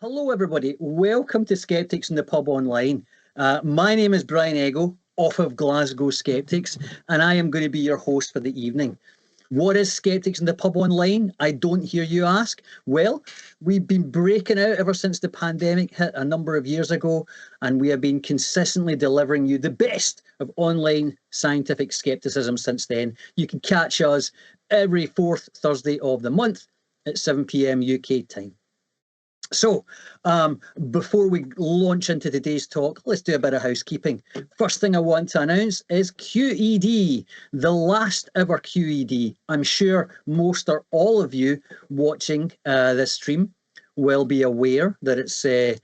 Hello, everybody. Welcome to Skeptics in the Pub Online. My name is Brian Eggo, off of Glasgow Skeptics, and I am going to be your host for the evening. What is Skeptics in the Pub Online? I don't hear you ask. Well, we've been breaking out ever since the pandemic hit a number of years ago, and we have been consistently delivering you the best of online scientific skepticism since then. You can catch us every fourth Thursday of the month at 7 p.m. UK time. So, before we launch into today's talk, let's do a bit of housekeeping. First thing I want to announce is QED, the last ever QED. I'm sure most or all of you watching this stream will be aware that it's the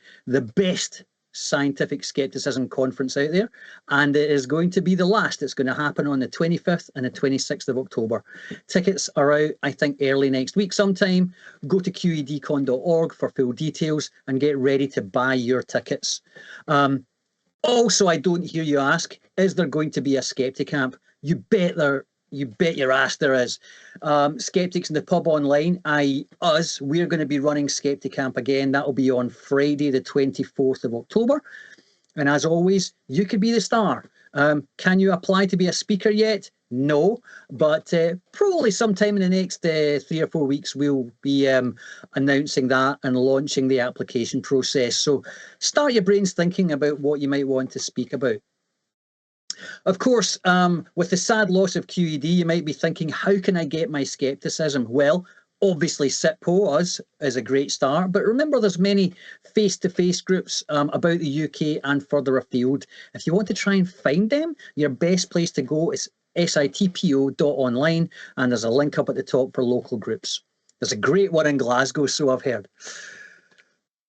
best scientific skepticism conference out there, and it is going to be the last. It's going to happen on the 25th and the 26th of October. Tickets are out, I think, early next week sometime. Go to qedcon.org for full details and get ready to buy your tickets. Also, I don't hear you ask, is there going to be a Skepticamp? You bet your ass there is. Skeptics in the Pub Online, i.e. us, we're going to be running Skepticamp again. That'll be on Friday, the 24th of October. And as always, you could be the star. Can you apply to be a speaker yet? No, but probably sometime in the next 3 or 4 weeks, we'll be announcing that and launching the application process. So start your brains thinking about what you might want to speak about. Of course, with the sad loss of QED, you might be thinking, how can I get my skepticism? Well, obviously, SIPPO us is a great start, but remember there's many face-to-face groups about the UK and further afield. If you want to try and find them, your best place to go is sitpo.online, and there's a link up at the top for local groups. There's a great one in Glasgow, so I've heard.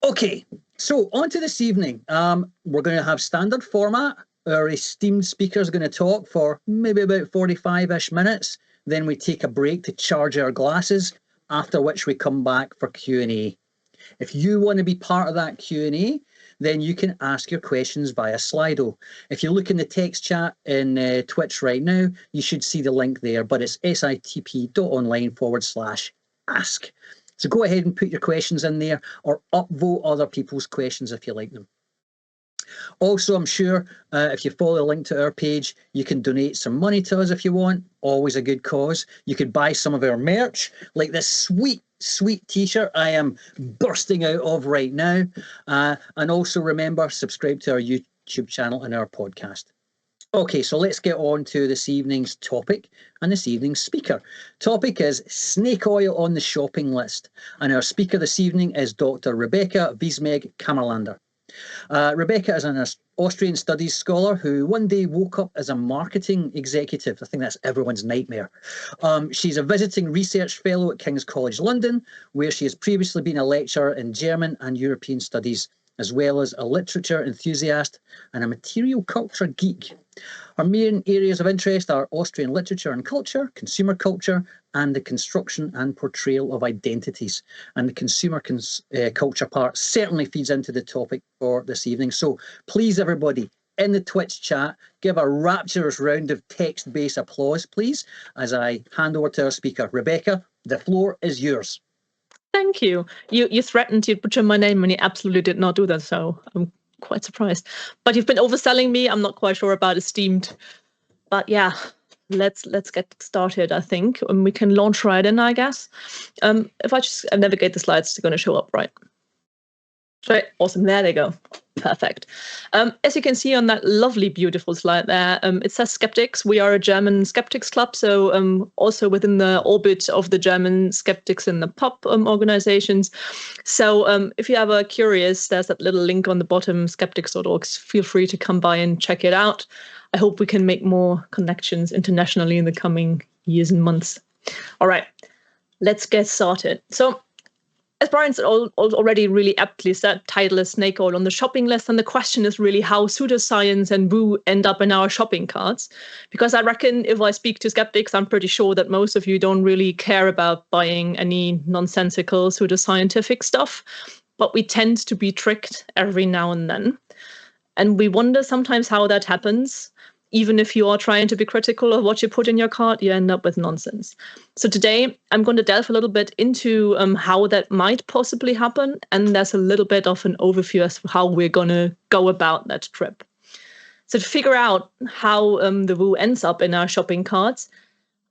Okay, so on to this evening. We're going to have standard format. Our esteemed speaker is going to talk for maybe about 45-ish minutes. Then we take a break to charge our glasses, after which we come back for Q&A. If you want to be part of that Q&A, then you can ask your questions via Slido. If you look in the text chat in Twitch right now, you should see the link there, but it's sitp.online/ask. So go ahead and put your questions in there, or upvote other people's questions if you like them. Also, I'm sure if you follow the link to our page, you can donate some money to us if you want. Always a good cause. You could buy some of our merch, like this sweet t-shirt I am bursting out of right now. And also remember, subscribe to our YouTube channel and our podcast. Okay, so let's get on to this evening's topic and this evening's speaker. Topic is snake oil on the shopping list. And our speaker this evening is Dr. Rebecca Wismeg Kammerlander. Rebecca is an Austrian Studies Scholar who one day woke up as a marketing executive. I think that's everyone's nightmare. She's a visiting research fellow at King's College London, where she has previously been a lecturer in German and European studies, as well as a literature enthusiast and a material culture geek. Her main areas of interest are Austrian literature and culture, consumer culture, and the construction and portrayal of identities. And the consumer culture part certainly feeds into the topic for this evening. So please, everybody, in the Twitch chat, give a rapturous round of text-based applause, please, as I hand over to our speaker. Rebecca, the floor is yours. Thank you. You threatened to butcher my name, and you absolutely did not do that, so I'm quite surprised. But you've been overselling me. I'm not quite sure about esteemed. But yeah, let's get started, I think. And we can launch right in, I guess. If I just navigate the slides, they're going to show up, right? Right, awesome. There they go. Perfect. As you can see on that lovely, beautiful slide there, it says Skeptics. We are a German skeptics club, so also within the orbit of the German skeptics in the pub organizations. So if you ever curious, there's that little link on the bottom, skeptics.org. Feel free to come by and check it out. I hope we can make more connections internationally in the coming years and months. All right, let's get started. So, as Brian's already really aptly said, title is snake oil on the shopping list. And the question is really how pseudoscience and woo end up in our shopping carts. Because I reckon if I speak to skeptics, I'm pretty sure that most of you don't really care about buying any nonsensical pseudoscientific stuff. But we tend to be tricked every now and then. And we wonder sometimes how that happens. even if you are trying to be critical of what you put in your cart, you end up with nonsense. So today I'm going to delve a little bit into how that might possibly happen. And there's a little bit of an overview as to how we're going to go about that trip. So to figure out how the woo ends up in our shopping carts,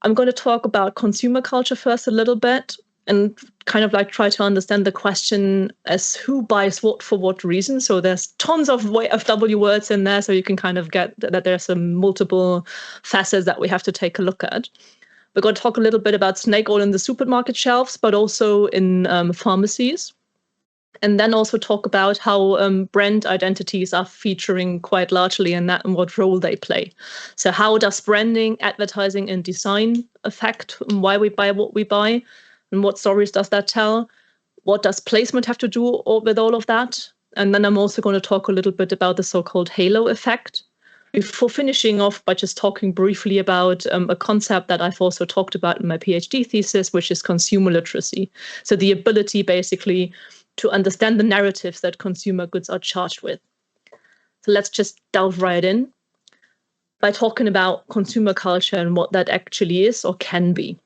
I'm going to talk about consumer culture first a little bit and kind of like try to understand the question as who buys what for what reason. So there's tons of W words in there, so you can kind of get that there's some multiple facets that we have to take a look at. We're going to talk a little bit about snake oil in the supermarket shelves, but also in pharmacies. And then also talk about how brand identities are featuring quite largely in that and what role they play. So how does branding, advertising, and design affect why we buy what we buy? And what stories does that tell? What does placement have to do with all of that? And then I'm also going to talk a little bit about the so-called halo effect, before finishing off by just talking briefly about a concept that I've also talked about in my PhD thesis, which is consumer literacy. So the ability basically to understand the narratives that consumer goods are charged with. So let's just delve right in by talking about consumer culture and what that actually is or can be.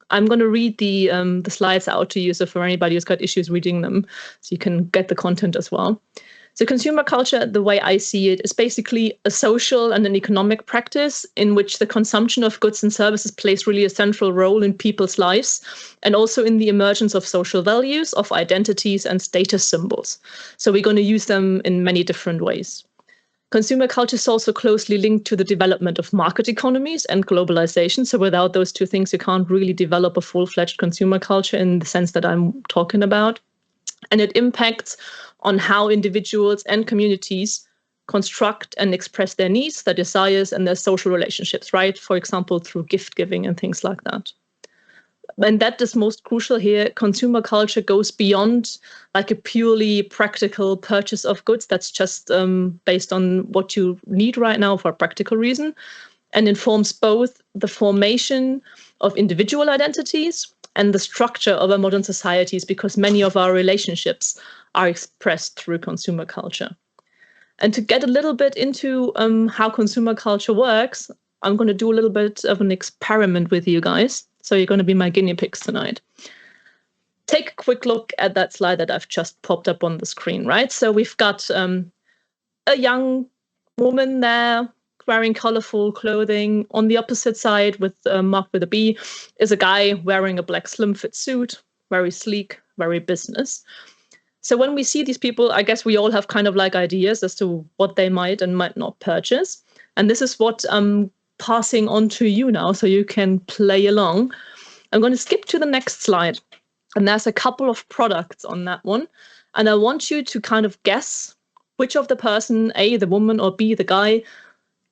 I'm going to read the slides out to you, so for anybody who's got issues reading them, so you can get the content as well. So consumer culture, the way I see it, is basically a social and an economic practice in which the consumption of goods and services plays really a central role in people's lives and also in the emergence of social values, of identities and status symbols. So we're going to use them in many different ways. Consumer culture is also closely linked to the development of market economies and globalization. So without those two things, you can't really develop a full-fledged consumer culture in the sense that I'm talking about. And it impacts on how individuals and communities construct and express their needs, their desires, and their social relationships, right? For example, through gift giving and things like that. And that is most crucial here. Consumer culture goes beyond like a purely practical purchase of goods that's just based on what you need right now for a practical reason, and informs both the formation of individual identities and the structure of our modern societies, because many of our relationships are expressed through consumer culture. And to get a little bit into how consumer culture works, I'm going to do a little bit of an experiment with you guys. So you're going to be my guinea pigs tonight. Take a quick look at that slide that I've just popped up on the screen, right? So we've got a young woman there wearing colorful clothing. On the opposite side, with marked with a B, is a guy wearing a black slim fit suit, very sleek, very business. So when we see these people, I guess we all have kind of like ideas as to what they might and might not purchase. And this is what I'm passing on to you now, so you can play along. I'm going to skip to the next slide. And there's a couple of products on that one. And I want you to kind of guess which of the person, A, the woman, or B, the guy,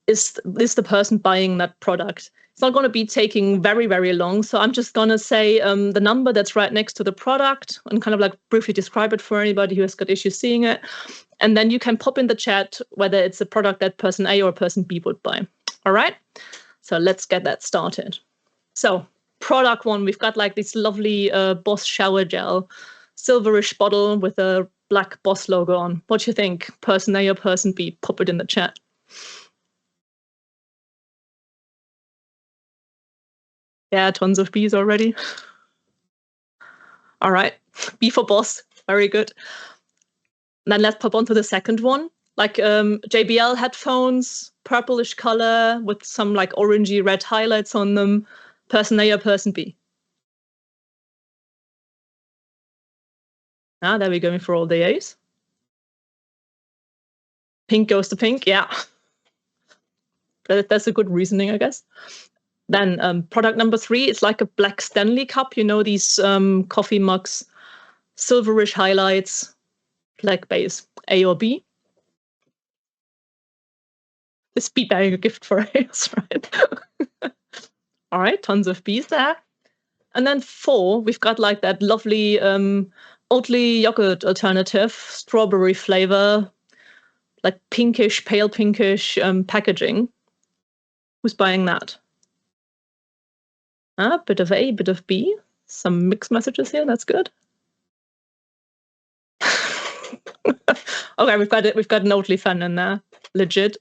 is the person buying that product. It's not going to be taking very, very long. So I'm just going to say the number that's right next to the product and kind of like briefly describe it for anybody who has got issues seeing it. And then you can pop in the chat whether it's a product that person A or person B would buy. All right. So let's get that started. So product one, we've got like this lovely Boss shower gel, silverish bottle with a black Boss logo on. What do you think? Person A or person B? Pop it in the chat. Yeah, tons of B's already. All right, B for Boss. Very good. And then let's pop on to the second one. Like JBL headphones, purplish color with some like orangey red highlights on them. Person A or person B? Ah, there we go for all the A's. Pink goes to pink, yeah. That's a good reasoning, I guess. Then product number 3, it's like a black Stanley cup. You know, these coffee mugs, silverish highlights, black base. A or B? This B buying a gift for A's, right? All right, tons of B's there. And then 4, we've got like that lovely Oatly yogurt alternative, strawberry flavor, like pinkish, pale pinkish packaging. Who's buying that? Ah, bit of A, bit of B. Some mixed messages here. That's good. Okay, we've got an Oatly fan in there. Legit.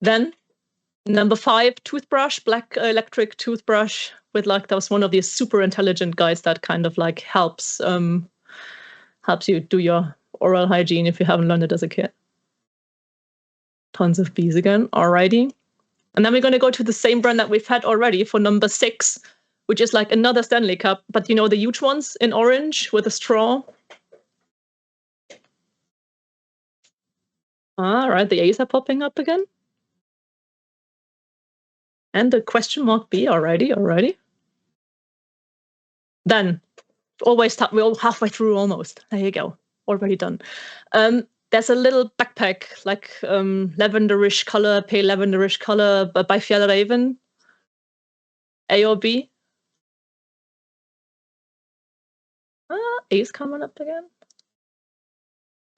Then Number 5, toothbrush, black electric toothbrush with like, that was one of these super intelligent guys that kind of like helps you do your oral hygiene if you haven't learned it as a kid. Tons of bees again. Alrighty. And then we're going to go to the same brand that we've had already for number 6, which is like another Stanley Cup, but you know, the huge ones in orange with a straw. All right, the A's are popping up again. And the question mark B, alrighty. Then, we're all halfway through almost. There you go, already done. There's a little backpack, like lavenderish color, pale lavenderish color, but by Fjällräven. A or B? A is coming up again.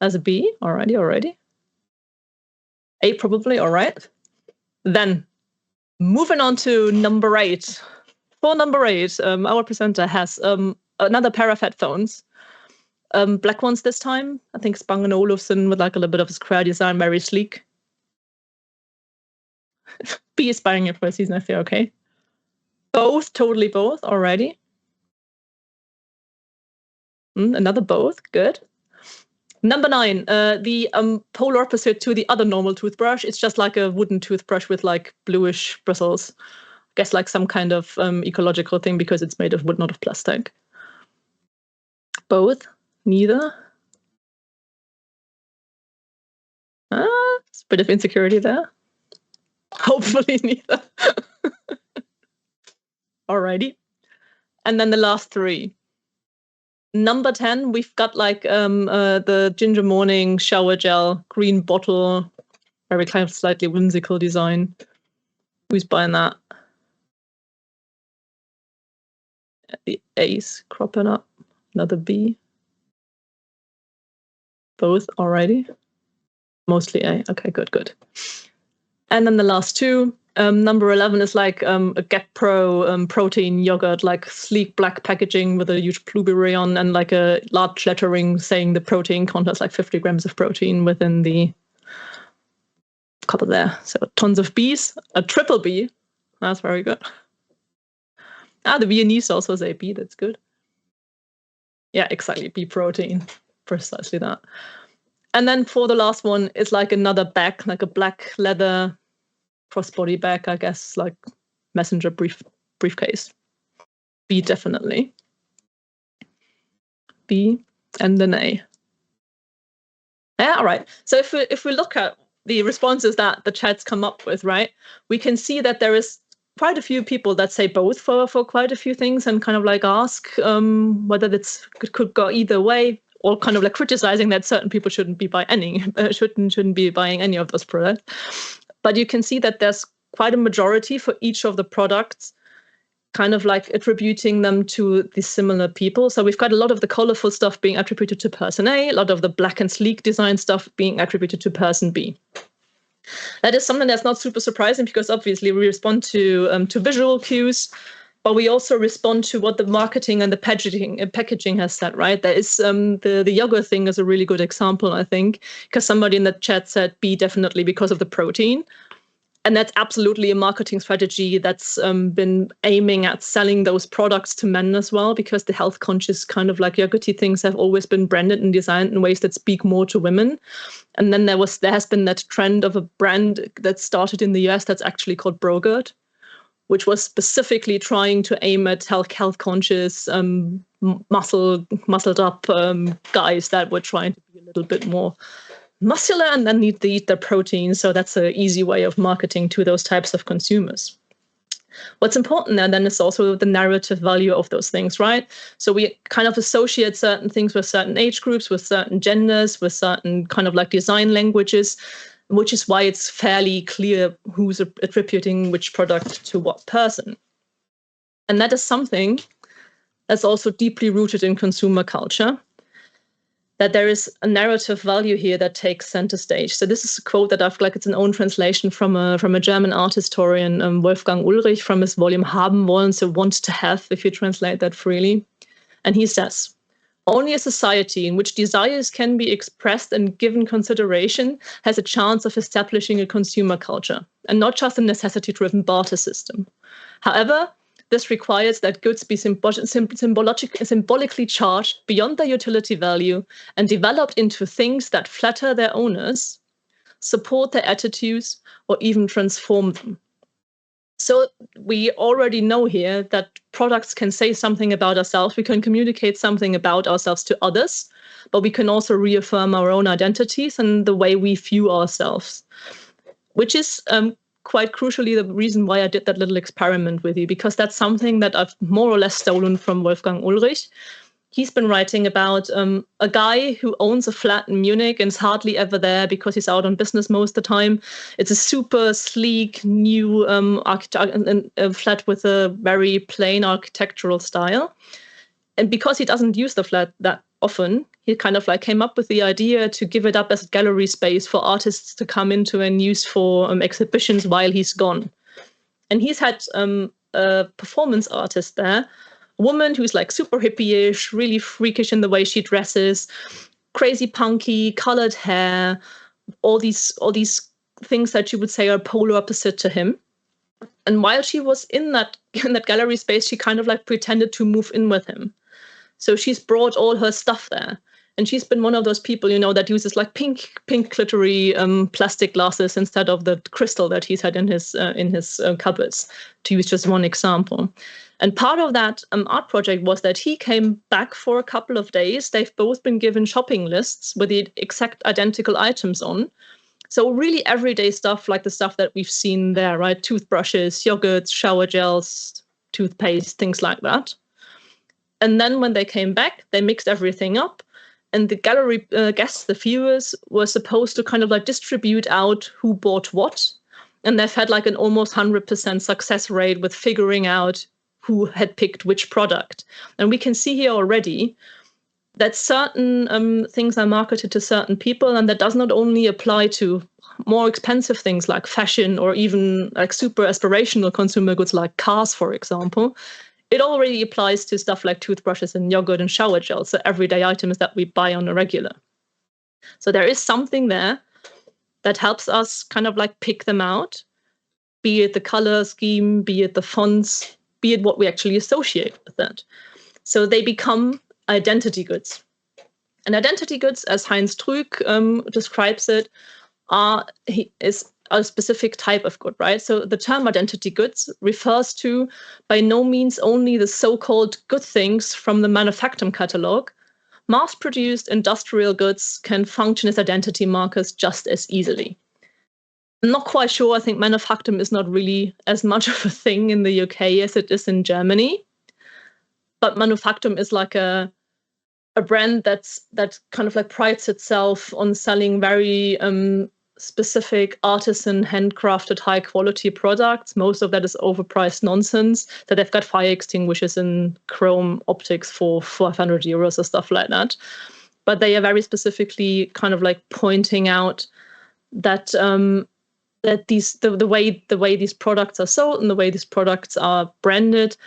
As a B, alrighty. A probably, all right. Then, moving on to number 8. For number 8, our presenter has another pair of headphones. Black ones this time. I think Spang & Olufsen with like a little bit of a square design, very sleek. B is buying it for a season, I feel okay. Both, totally both, already. Another both, good. Number 9, the polar opposite to the other normal toothbrush. It's just like a wooden toothbrush with like bluish bristles. I guess like some kind of ecological thing because it's made of wood, not of plastic. Both, neither. It's a bit of insecurity there. Hopefully neither. Alrighty. And then the last 3. Number 10, we've got like the Ginger Morning shower gel, green bottle, very kind of slightly whimsical design. Who's buying that? The A's cropping up. Another B. Both, alrighty. Mostly A. Okay, good. And then the last 2. Number 11 is like a Get Pro protein yogurt, like sleek black packaging with a huge blueberry on and like a large lettering saying the protein contains like 50 grams of protein within the cup there. So tons of B's, a triple B. That's very good. The Viennese also say B, that's good. Yeah, exactly, B protein, precisely that. And then for the last one, it's like another bag, like a black leather crossbody bag, I guess, like messenger briefcase. B definitely. B and then A. Yeah, all right. So if we look at the responses that the chats come up with, right, we can see that there is quite a few people that say both for quite a few things and kind of like ask whether it could go either way, or kind of like criticizing that certain people shouldn't be buying any of those products. But you can see that there's quite a majority for each of the products, kind of like attributing them to the similar people. So we've got a lot of the colorful stuff being attributed to person A, a lot of the black and sleek design stuff being attributed to person B. That is something that's not super surprising because obviously we respond to visual cues, but we also respond to what the marketing and the packaging has said, right? There is the yogurt thing is a really good example, I think, because somebody in the chat said B definitely because of the protein. And that's absolutely a marketing strategy that's been aiming at selling those products to men as well, because the health conscious kind of like yogurty things have always been branded and designed in ways that speak more to women. And then there has been that trend of a brand that started in the US that's actually called Brogurt, which was specifically trying to aim at health conscious, muscled up guys that were trying to be a little bit more muscular and then need to eat their protein. So that's an easy way of marketing to those types of consumers. What's important there then is also the narrative value of those things, right? So we kind of associate certain things with certain age groups, with certain genders, with certain kind of like design languages, which is why it's fairly clear who's attributing which product to what person. And that is something that's also deeply rooted in consumer culture, that there is a narrative value here that takes center stage. So this is a quote that I've like, it's an own translation from a German art historian, Wolfgang Ulrich, from his volume Haben wollen, so want to have, if you translate that freely. And he says, Only a society in which desires can be expressed and given consideration has a chance of establishing a consumer culture, and not just a necessity-driven barter system. However, this requires that goods be symbolically charged beyond their utility value and developed into things that flatter their owners, support their attitudes, or even transform them. So we already know here that products can say something about ourselves. We can communicate something about ourselves to others, but we can also reaffirm our own identities and the way we view ourselves, which is quite crucially the reason why I did that little experiment with you, because that's something that I've more or less stolen from Wolfgang Ulrich. He's been writing about a guy who owns a flat in Munich and is hardly ever there because he's out on business most of the time. It's a super sleek, new flat with a very plain architectural style. And because he doesn't use the flat that often, he kind of like came up with the idea to give it up as a gallery space for artists to come into and use for exhibitions while he's gone. And he's had a performance artist there, woman who's like super hippie-ish, really freakish in the way she dresses, crazy punky, colored hair, all these things that you would say are polar opposite to him. And while she was in that gallery space, she kind of like pretended to move in with him. So she's brought all her stuff there. And she's been one of those people, that uses like pink glittery plastic glasses instead of the crystal that he's had in his cupboards, to use just one example. And part of that art project was that he came back for a couple of days. They've both been given shopping lists with the exact identical items on. So really everyday stuff, like the stuff that we've seen there, right? Toothbrushes, yogurts, shower gels, toothpaste, things like that. And then when they came back, they mixed everything up. And the gallery guests, the viewers, were supposed to kind of like distribute out who bought what. And they've had like an almost 100% success rate with figuring out who had picked which product. And we can see here already that certain things are marketed to certain people, and that does not only apply to more expensive things like fashion or even like super aspirational consumer goods like cars, for example. It already applies to stuff like toothbrushes and yogurt and shower gels, so everyday items that we buy on a regular. So there is something there that helps us kind of like pick them out, be it the color scheme, be it the fonts, be it what we actually associate with it. So they become identity goods. And identity goods, as Heinz Trüg describes it, is a specific type of good, right? So the term identity goods refers to by no means only the so-called good things from the manufactum catalog. Mass-produced industrial goods can function as identity markers just as easily. I'm not quite sure. I think manufactum is not really as much of a thing in the UK as it is in Germany. But manufactum is like a brand that kind of like prides itself on selling very specific artisan, handcrafted, high quality products. Most of that is overpriced nonsense. That they've got fire extinguishers and chrome optics for 500 euros or stuff like that. But they are very specifically kind of like pointing out that that the way these products are sold and the way these products are branded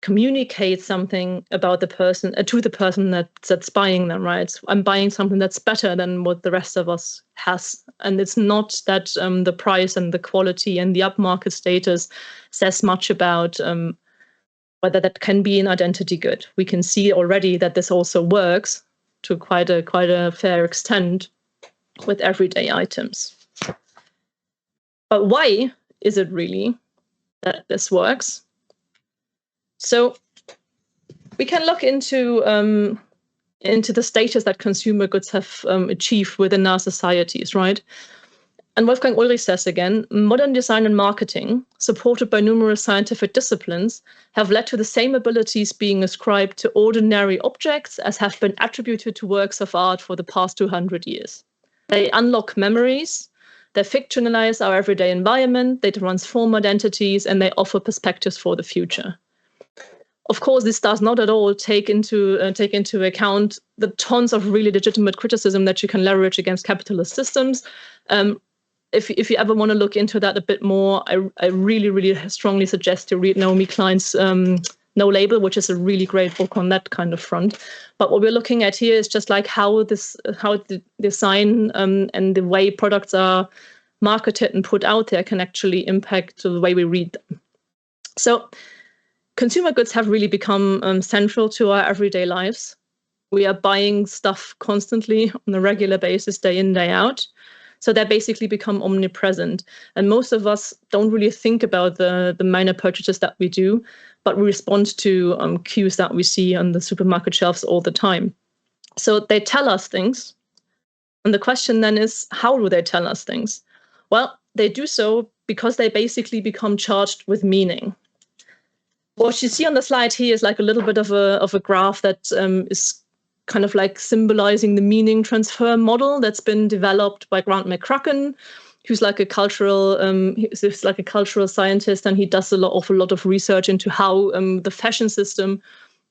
communicate something about the person to the person that's buying them, right? So I'm buying something that's better than what the rest of us has, and it's not that the price and the quality and the upmarket status says much about whether that can be an identity good. We can see already that this also works to quite a fair extent with everyday items. But why is it really that this works? So we can look into the status that consumer goods have achieved within our societies, right? And Wolfgang Ulrich says again, modern design and marketing, supported by numerous scientific disciplines, have led to the same abilities being ascribed to ordinary objects as have been attributed to works of art for the past 200 years. They unlock memories, they fictionalize our everyday environment, they transform identities, and they offer perspectives for the future. Of course, this does not at all take into account the tons of really legitimate criticism that you can leverage against capitalist systems. If you ever want to look into that a bit more, I really, really strongly suggest you read Naomi Klein's No Label, which is a really great book on that kind of front. But what we're looking at here is just like how the design and the way products are marketed and put out there can actually impact the way we read them. So consumer goods have really become central to our everyday lives. We are buying stuff constantly on a regular basis, day in, day out. So they basically become omnipresent. And most of us don't really think about the minor purchases that we do, but we respond to cues that we see on the supermarket shelves all the time. So they tell us things. And the question then is, how do they tell us things? Well, they do so because they basically become charged with meaning. What you see on the slide here is like a little bit of a graph that is kind of like symbolizing the meaning transfer model that's been developed by Grant McCracken, who's like a cultural scientist, and he does an awful lot of research into how the fashion system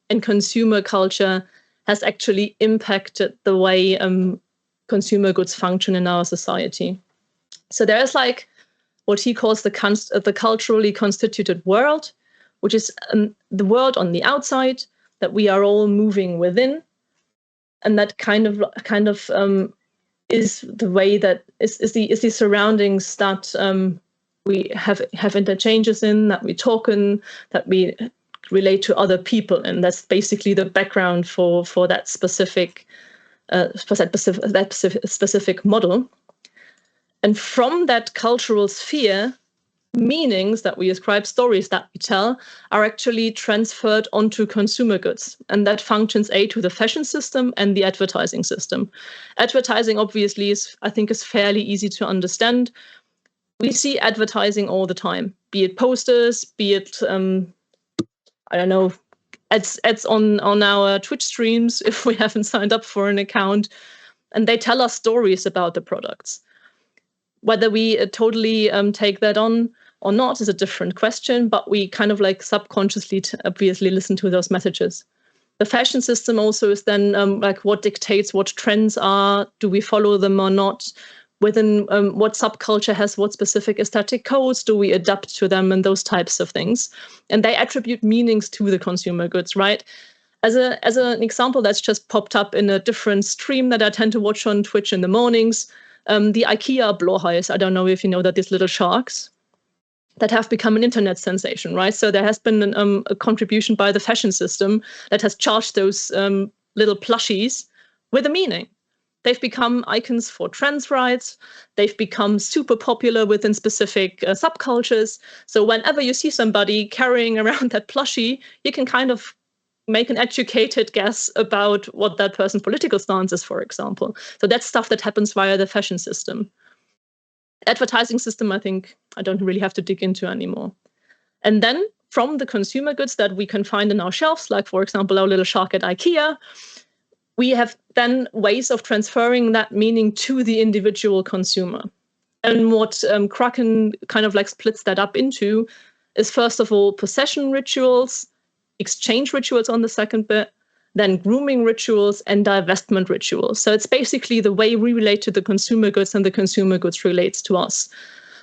and consumer culture has actually impacted the way consumer goods function in our society. So there's like what he calls the culturally constituted world, which is the world on the outside that we are all moving within. And that kind of is the way that is the surroundings that we have interchanges in, that we talk in, that we relate to other people, and that's basically the background for that specific model. And from that cultural sphere, meanings that we ascribe, stories that we tell, are actually transferred onto consumer goods. And that functions to the fashion system and the advertising system. Advertising, obviously, is fairly easy to understand. We see advertising all the time, be it posters, be it, ads on our Twitch streams if we haven't signed up for an account. And they tell us stories about the products. Whether we totally take that on or not is a different question, but we kind of like subconsciously obviously listen to those messages. The fashion system also is then like what dictates what trends are, do we follow them or not? Within what subculture has what specific aesthetic codes, do we adapt to them, and those types of things. And they attribute meanings to the consumer goods, right? As an example that's just popped up in a different stream that I tend to watch on Twitch in the mornings, the IKEA blowhais. I don't know if you know that, these little sharks that have become an internet sensation, right? So there has been a contribution by the fashion system that has charged those little plushies with a meaning. They've become icons for trans rights. They've become super popular within specific subcultures. So whenever you see somebody carrying around that plushie, you can kind of make an educated guess about what that person's political stance is, for example. So that's stuff that happens via the fashion system. Advertising system, I think I don't really have to dig into anymore. And then from the consumer goods that we can find in our shelves, like, for example, our little shark at IKEA, we have then ways of transferring that meaning to the individual consumer. And what Kraken kind of like splits that up into is, first of all, possession rituals, exchange rituals on the second bit, then grooming rituals and divestment rituals. So it's basically the way we relate to the consumer goods and the consumer goods relates to us.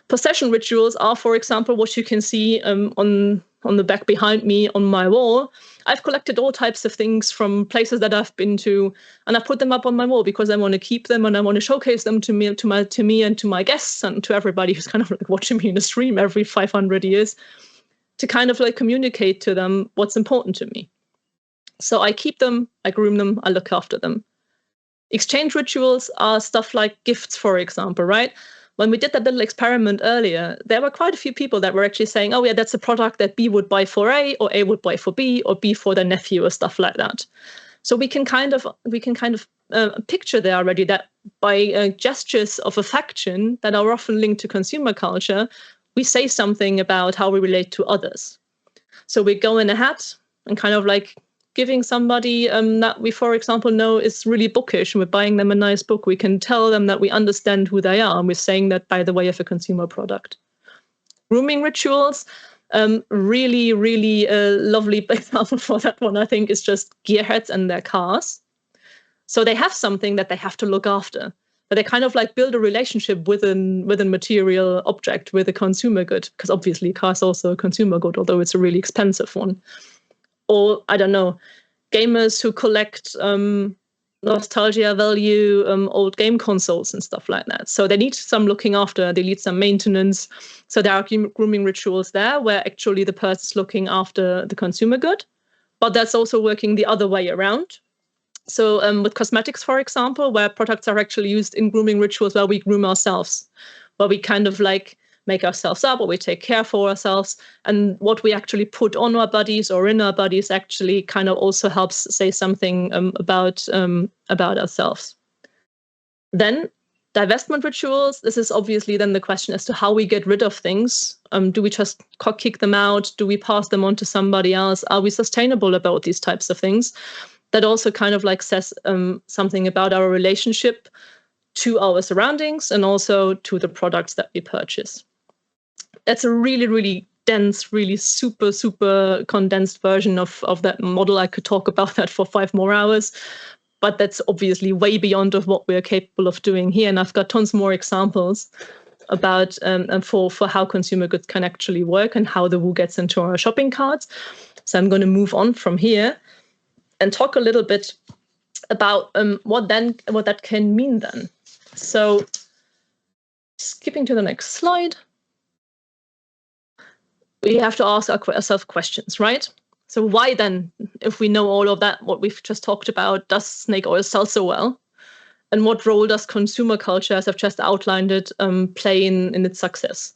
Possession rituals are, for example, what you can see on the back behind me on my wall. I've collected all types of things from places that I've been to, and I put them up on my wall because I want to keep them and I want to showcase them to me and to my guests and to everybody who's kind of like watching me in a stream every 500 years, to kind of like communicate to them what's important to me. So I keep them, I groom them, I look after them. Exchange rituals are stuff like gifts, for example, right? When we did that little experiment earlier, there were quite a few people that were actually saying, oh yeah, that's a product that B would buy for A, or A would buy for B, or B for their nephew, or stuff like that. So we can kind of picture there already that by gestures of affection that are often linked to consumer culture, we say something about how we relate to others. So we go in ahead and kind of like giving somebody that we, for example, know is really bookish, and we're buying them a nice book, we can tell them that we understand who they are, and we're saying that by the way of a consumer product. Grooming rituals, really, really lovely example for that one, I think, is just gearheads and their cars. So they have something that they have to look after, but they kind of like build a relationship with a material object, with a consumer good, because obviously a car is also a consumer good, although it's a really expensive one. Or, I don't know, gamers who collect nostalgia value old game consoles and stuff like that. So they need some looking after, they need some maintenance. So there are grooming rituals there where actually the person's looking after the consumer good, but that's also working the other way around. So with cosmetics, for example, where products are actually used in grooming rituals where we groom ourselves, where we kind of like make ourselves up, or we take care for ourselves. And what we actually put on our bodies or in our bodies actually kind of also helps say something about ourselves. Then divestment rituals. This is obviously then the question as to how we get rid of things. Do we just kick them out? Do we pass them on to somebody else? Are we sustainable about these types of things? That also kind of like says something about our relationship to our surroundings and also to the products that we purchase. That's a really, really dense, really super, super condensed version of that model. I could talk about that for 5 more hours, but that's obviously way beyond of what we're capable of doing here. And I've got tons more examples about for how consumer goods can actually work and how the woo gets into our shopping carts. So I'm going to move on from here and talk a little bit about what that can mean then. So skipping to the next slide. We have to ask ourselves questions, right? So why then, if we know all of that, what we've just talked about, does snake oil sell so well? And what role does consumer culture, as I've just outlined it, play in its success?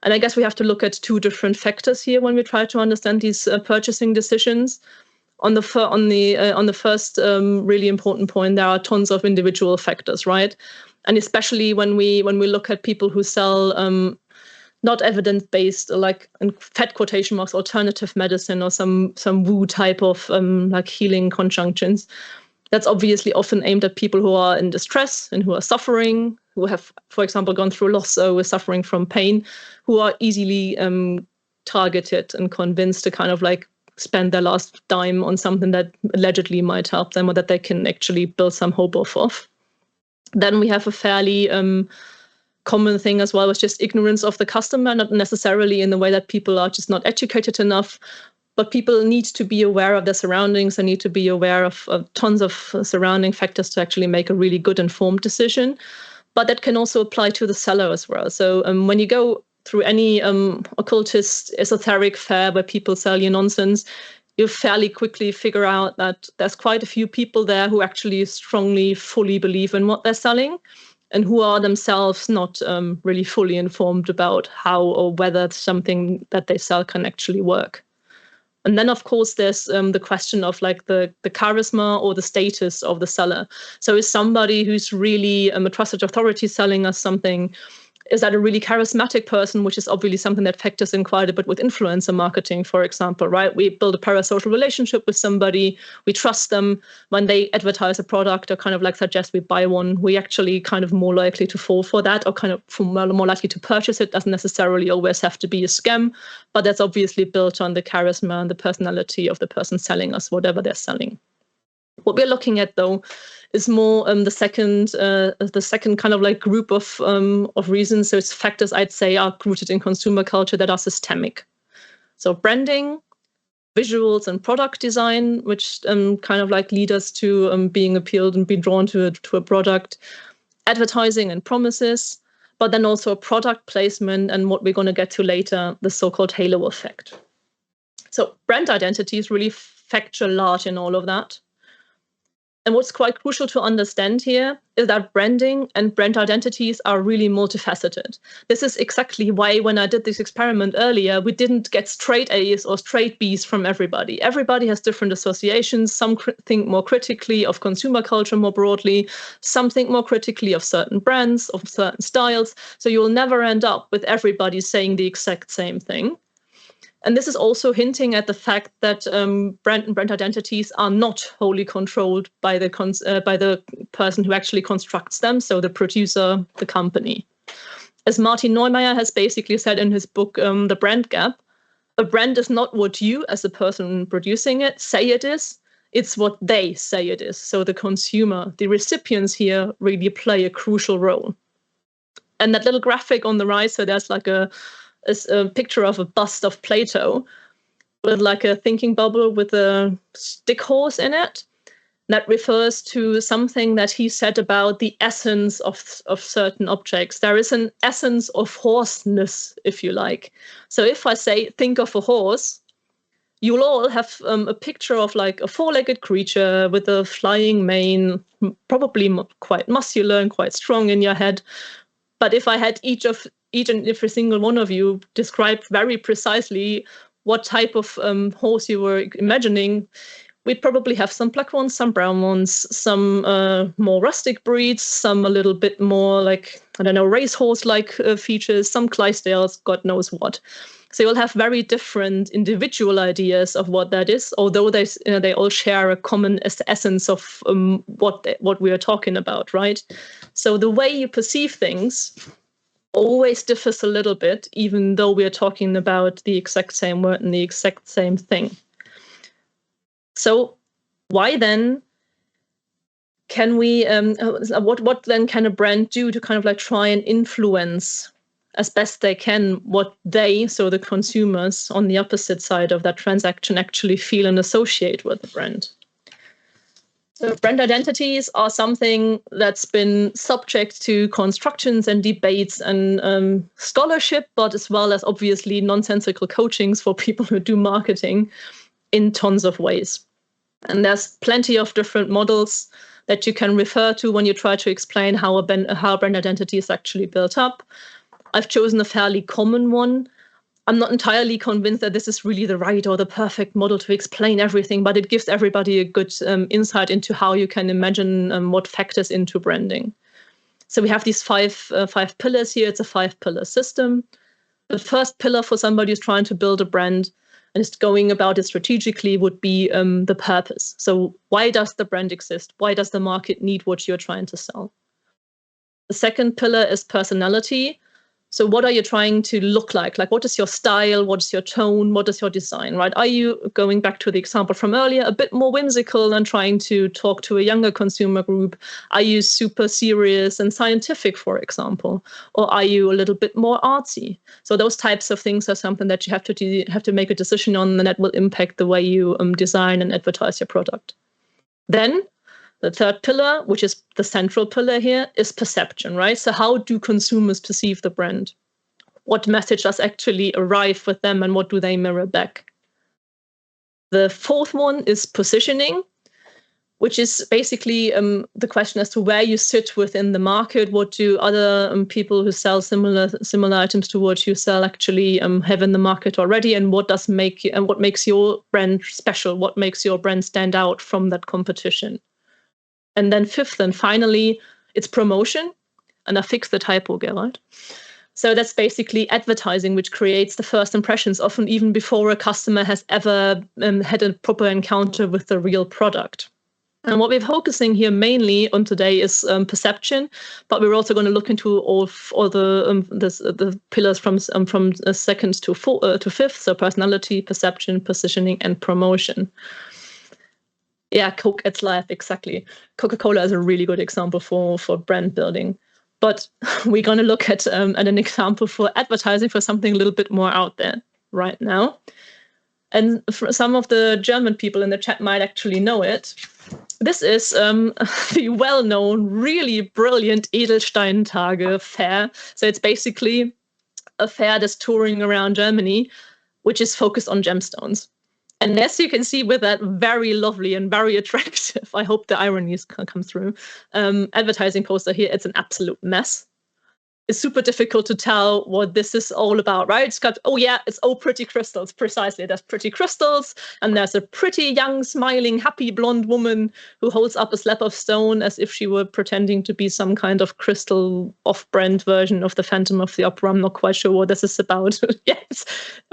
And I guess we have to look at 2 different factors here when we try to understand these purchasing decisions. On the first really important point, there are tons of individual factors, right? And especially when we look at people who sell not evidence-based, like in fat quotation marks, alternative medicine or some woo type of like healing conjunctions. That's obviously often aimed at people who are in distress and who are suffering, who have, for example, gone through loss or are suffering from pain, who are easily targeted and convinced to kind of like spend their last dime on something that allegedly might help them or that they can actually build some hope off of. Then we have a fairly common thing as well, was just ignorance of the customer, not necessarily in the way that people are just not educated enough, but people need to be aware of their surroundings and need to be aware of tons of surrounding factors to actually make a really good informed decision. But that can also apply to the seller as well. So when you go through any occultist esoteric fair where people sell you nonsense, you fairly quickly figure out that there's quite a few people there who actually strongly, fully believe in what they're selling, and who are themselves not really fully informed about how or whether something that they sell can actually work. And then, of course, there's the question of like the charisma or the status of the seller. So is somebody who's really a trusted authority selling us something, is that a really charismatic person, which is obviously something that factors in quite a bit with influencer marketing, for example, right? We build a parasocial relationship with somebody, we trust them. When they advertise a product or kind of like suggest we buy one, we actually kind of more likely to fall for that or kind of more likely to purchase it. Doesn't necessarily always have to be a scam, but that's obviously built on the charisma and the personality of the person selling us whatever they're selling. What we're looking at, though, is more the second kind of like group of reasons. So it's factors I'd say are rooted in consumer culture that are systemic. So branding, visuals, and product design, which kind of like lead us to being appealed and being drawn to a product, advertising and promises, but then also product placement and what we're going to get to later, the so-called halo effect. So brand identities really factor large in all of that. And what's quite crucial to understand here is that branding and brand identities are really multifaceted. This is exactly why when I did this experiment earlier, we didn't get straight A's or straight B's from everybody. Everybody has different associations. Some think more critically of consumer culture more broadly. Some think more critically of certain brands, of certain styles. So you'll never end up with everybody saying the exact same thing. And this is also hinting at the fact that brand and brand identities are not wholly controlled by the person who actually constructs them, so the producer, the company. As Martin Neumeier has basically said in his book, The Brand Gap, a brand is not what you, as a person producing it, say it is. It's what they say it is. So the consumer, the recipients here really play a crucial role. And that little graphic on the right, so there's like a picture of a bust of Plato. with like a thinking bubble with a stick horse in it. That refers to something that he said about the essence of certain objects. There is an essence of horseness, if you like. So if I say, think of a horse, you'll all have a picture of like a four-legged creature with a flying mane, probably quite muscular and quite strong in your head. But if I had each and every single one of you describe very precisely what type of horse you were imagining, we'd probably have some black ones, some brown ones, some more rustic breeds, some a little bit more like, I don't know, racehorse-like features, some Clydesdales, God knows what. So you'll have very different individual ideas of what that is, although they all share a common essence of what we are talking about, right? So the way you perceive things always differs a little bit, even though we are talking about the exact same word and the exact same thing. So why then can we, what then can a brand do to kind of like try and influence as best they can what they, so the consumers on the opposite side of that transaction, actually feel and associate with the brand? So brand identities are something that's been subject to constructions and debates and scholarship, but as well as obviously nonsensical coachings for people who do marketing in tons of ways. And there's plenty of different models that you can refer to when you try to explain how brand identity is actually built up. I've chosen a fairly common one. I'm not entirely convinced that this is really the right or the perfect model to explain everything, but it gives everybody a good insight into how you can imagine what factors into branding. So we have these five pillars here. It's a 5-pillar system. The first pillar for somebody who's trying to build a brand and is going about it strategically would be the purpose. So why does the brand exist? Why does the market need what you're trying to sell? The second pillar is personality. So what are you trying to look like? Like, what is your style? What is your tone? What is your design, right? Are you, going back to the example from earlier, a bit more whimsical and trying to talk to a younger consumer group? Are you super serious and scientific, for example? Or are you a little bit more artsy? So those types of things are something that you have to make a decision on, and that will impact the way you design and advertise your product. Then the third pillar, which is the central pillar here, is perception, right? So how do consumers perceive the brand? What message does actually arrive with them, and what do they mirror back? The fourth one is positioning, which is basically the question as to where you sit within the market. What do other people who sell similar items to what you sell actually have in the market already, and what makes your brand special? What makes your brand stand out from that competition? And then fifth and finally, it's promotion. And I fixed the typo, Gerald. So that's basically advertising, which creates the first impressions, often even before a customer has ever had a proper encounter with the real product. And what we're focusing here mainly on today is perception, but we're also going to look into all the pillars from second to fifth, so personality, perception, positioning, and promotion. Yeah, Coke at life, exactly. Coca-Cola is a really good example for brand building. But we're going to look at an example for advertising for something a little bit more out there right now. And for some of the German people in the chat might actually know it. This is the well-known, really brilliant Edelsteintage fair. So it's basically a fair that's touring around Germany, which is focused on gemstones. And as you can see with that very lovely and very attractive, I hope the ironies come through, advertising poster here, it's an absolute mess. It's super difficult to tell what this is all about, right? It's got, oh yeah, it's all pretty crystals, precisely. There's pretty crystals, and there's a pretty young, smiling, happy blonde woman who holds up a slab of stone as if she were pretending to be some kind of crystal off-brand version of the Phantom of the Opera. I'm not quite sure what this is about. Yes,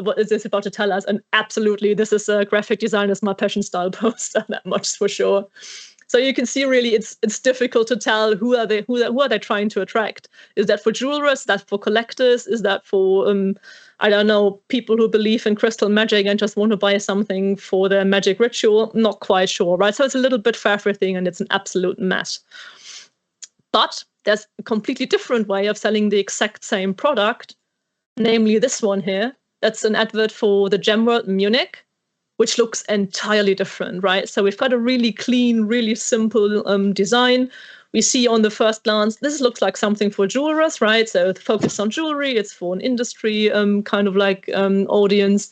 what is this about to tell us? And absolutely, this is a graphic designer's My Passion style poster, that much for sure. So you can see really it's difficult to tell who are they trying to attract. Is that for jewelers? Is that for collectors? Is that for I don't know, people who believe in crystal magic and just want to buy something for their magic ritual? Not quite sure, right? So it's a little bit for everything, and it's an absolute mess. But there's a completely different way of selling the exact same product, namely this one here. That's an advert for the Gem World Munich. which looks entirely different, right? So we've got a really clean, really simple design. We see on the first glance, this looks like something for jewelers, right? So the focus on jewelry, it's for an industry kind of like audience.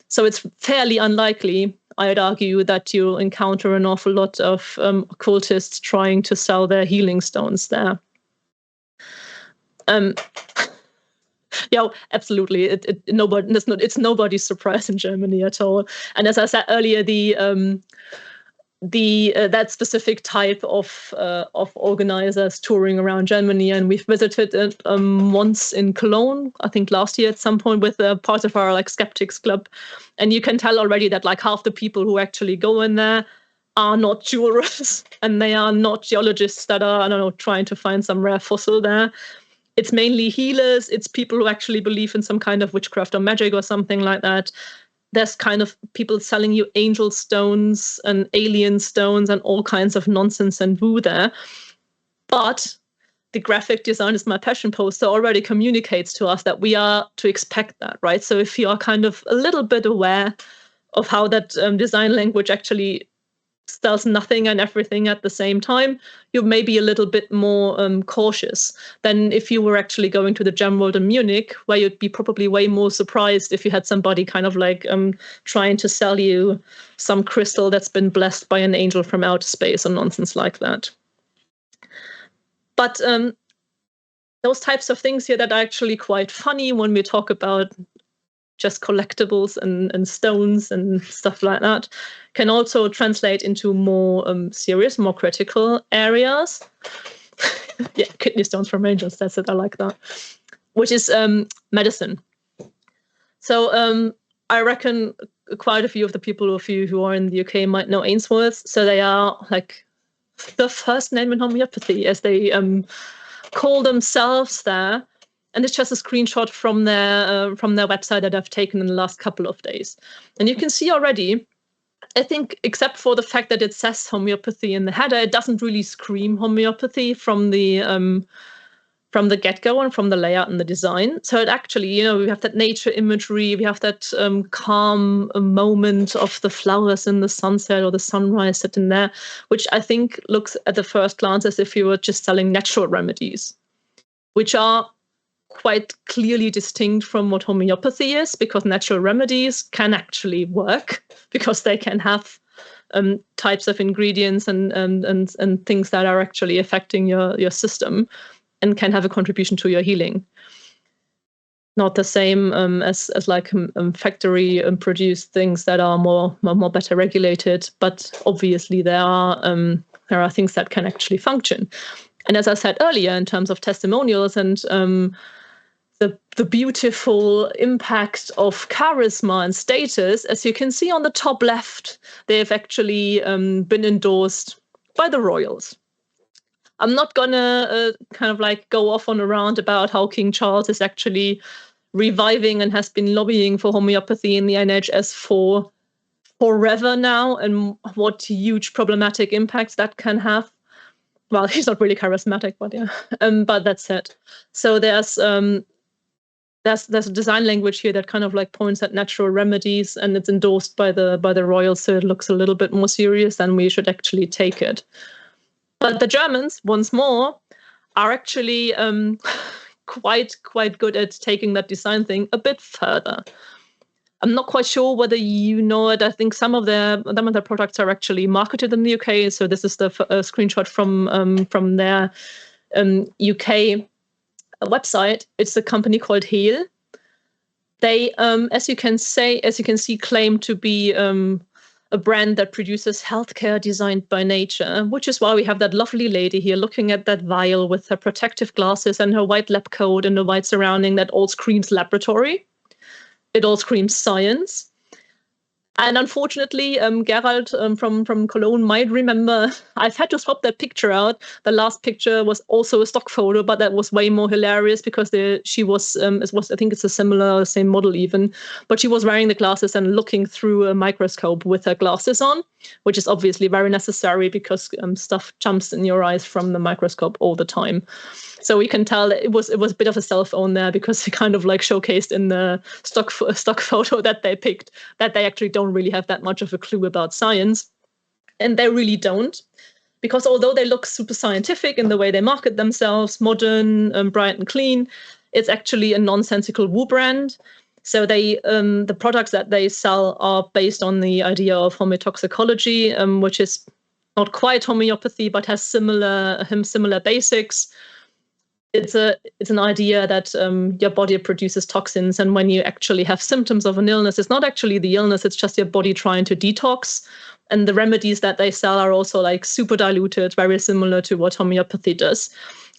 So it's fairly unlikely, I'd argue, that you'll encounter an awful lot of occultists trying to sell their healing stones there. Yeah, absolutely. It's nobody's surprise in Germany at all. And as I said earlier, that specific type of organizers touring around Germany, and we've visited it once in Cologne, I think last year at some point, with a part of our like skeptics club, and you can tell already that like half the people who actually go in there are not jewelers, and they are not geologists that are, I don't know, trying to find some rare fossil there. It's mainly healers. It's people who actually believe in some kind of witchcraft or magic or something like that. There's kind of people selling you angel stones and alien stones and all kinds of nonsense and woo there. But the graphic design is my passion poster already communicates to us that we are to expect that, right? So if you are kind of a little bit aware of how that design language actually does nothing and everything at the same time, you're maybe a little bit more cautious than if you were actually going to the gem world in Munich, where you'd be probably way more surprised if you had somebody kind of like trying to sell you some crystal that's been blessed by an angel from outer space or nonsense like that. But those types of things here that are actually quite funny when we talk about just collectibles and stones and stuff like that, can also translate into more serious, more critical areas. Yeah, kidney stones from angels, that's it, I like that. Which is medicine. So I reckon quite a few of the people of you who are in the UK might know Ainsworth. So they are like the first name in homeopathy, as they call themselves there. And it's just a screenshot from their website that I've taken in the last couple of days. And you can see already, I think, except for the fact that it says homeopathy in the header, it doesn't really scream homeopathy from the get-go and from the layout and the design. So it actually, you know, we have that nature imagery, we have that calm moment of the flowers in the sunset or the sunrise sitting there, which I think looks at the first glance as if you were just selling natural remedies, which are quite clearly distinct from what homeopathy is, because natural remedies can actually work because they can have types of ingredients and things that are actually affecting your system and can have a contribution to your healing. Not the same as like factory produced things that are more better regulated, but obviously there are things that can actually function. And as I said earlier, in terms of testimonials and the beautiful impact of charisma and status, as you can see on the top left, they've actually been endorsed by the royals. I'm not gonna kind of like go off on a rant about how King Charles is actually reviving and has been lobbying for homeopathy in the NHS for forever now, and what huge problematic impacts that can have. Well, he's not really charismatic, but yeah. But that's it. So there's a design language here that kind of like points at natural remedies, and it's endorsed by the royals, so it looks a little bit more serious than we should actually take it. But the Germans, once more, are actually quite good at taking that design thing a bit further. I'm not quite sure whether you know it. I think some of their products are actually marketed in the UK. So this is the screenshot from their UK website. It's a company called Heal. They, as you can see, claim to be a brand that produces healthcare designed by nature, which is why we have that lovely lady here looking at that vial with her protective glasses and her white lab coat and the white surrounding that all screams laboratory. It all screams science. And unfortunately, Gerald from Cologne might remember, I've had to swap that picture out. The last picture was also a stock photo, but that was way more hilarious because she was, I think it's a similar, same model even, but she was wearing the glasses and looking through a microscope with her glasses on, which is obviously very necessary because stuff jumps in your eyes from the microscope all the time. So we can tell that it was a bit of a cell phone there because they kind of like showcased in the stock photo that they picked that they actually don't don't really have that much of a clue about science. And they really don't. Because although they look super scientific in the way they market themselves, modern, bright and clean, it's actually a nonsensical woo brand. So they, the products that they sell are based on the idea of homeotoxicology, which is not quite homeopathy, but has similar basics. It's an idea that your body produces toxins, and when you actually have symptoms of an illness, it's not actually the illness; it's just your body trying to detox. And the remedies that they sell are also like super diluted, very similar to what homeopathy does.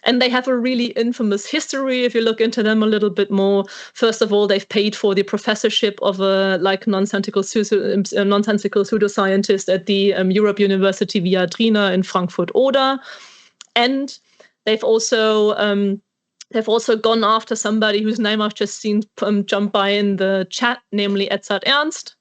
And they have a really infamous history if you look into them a little bit more. First of all, they've paid for the professorship of a nonsensical pseudoscientist at the Europe University Viadrina in Frankfurt-Oder. And they've also gone after somebody whose name I've just seen jump by in the chat, namely Edzard Ernst.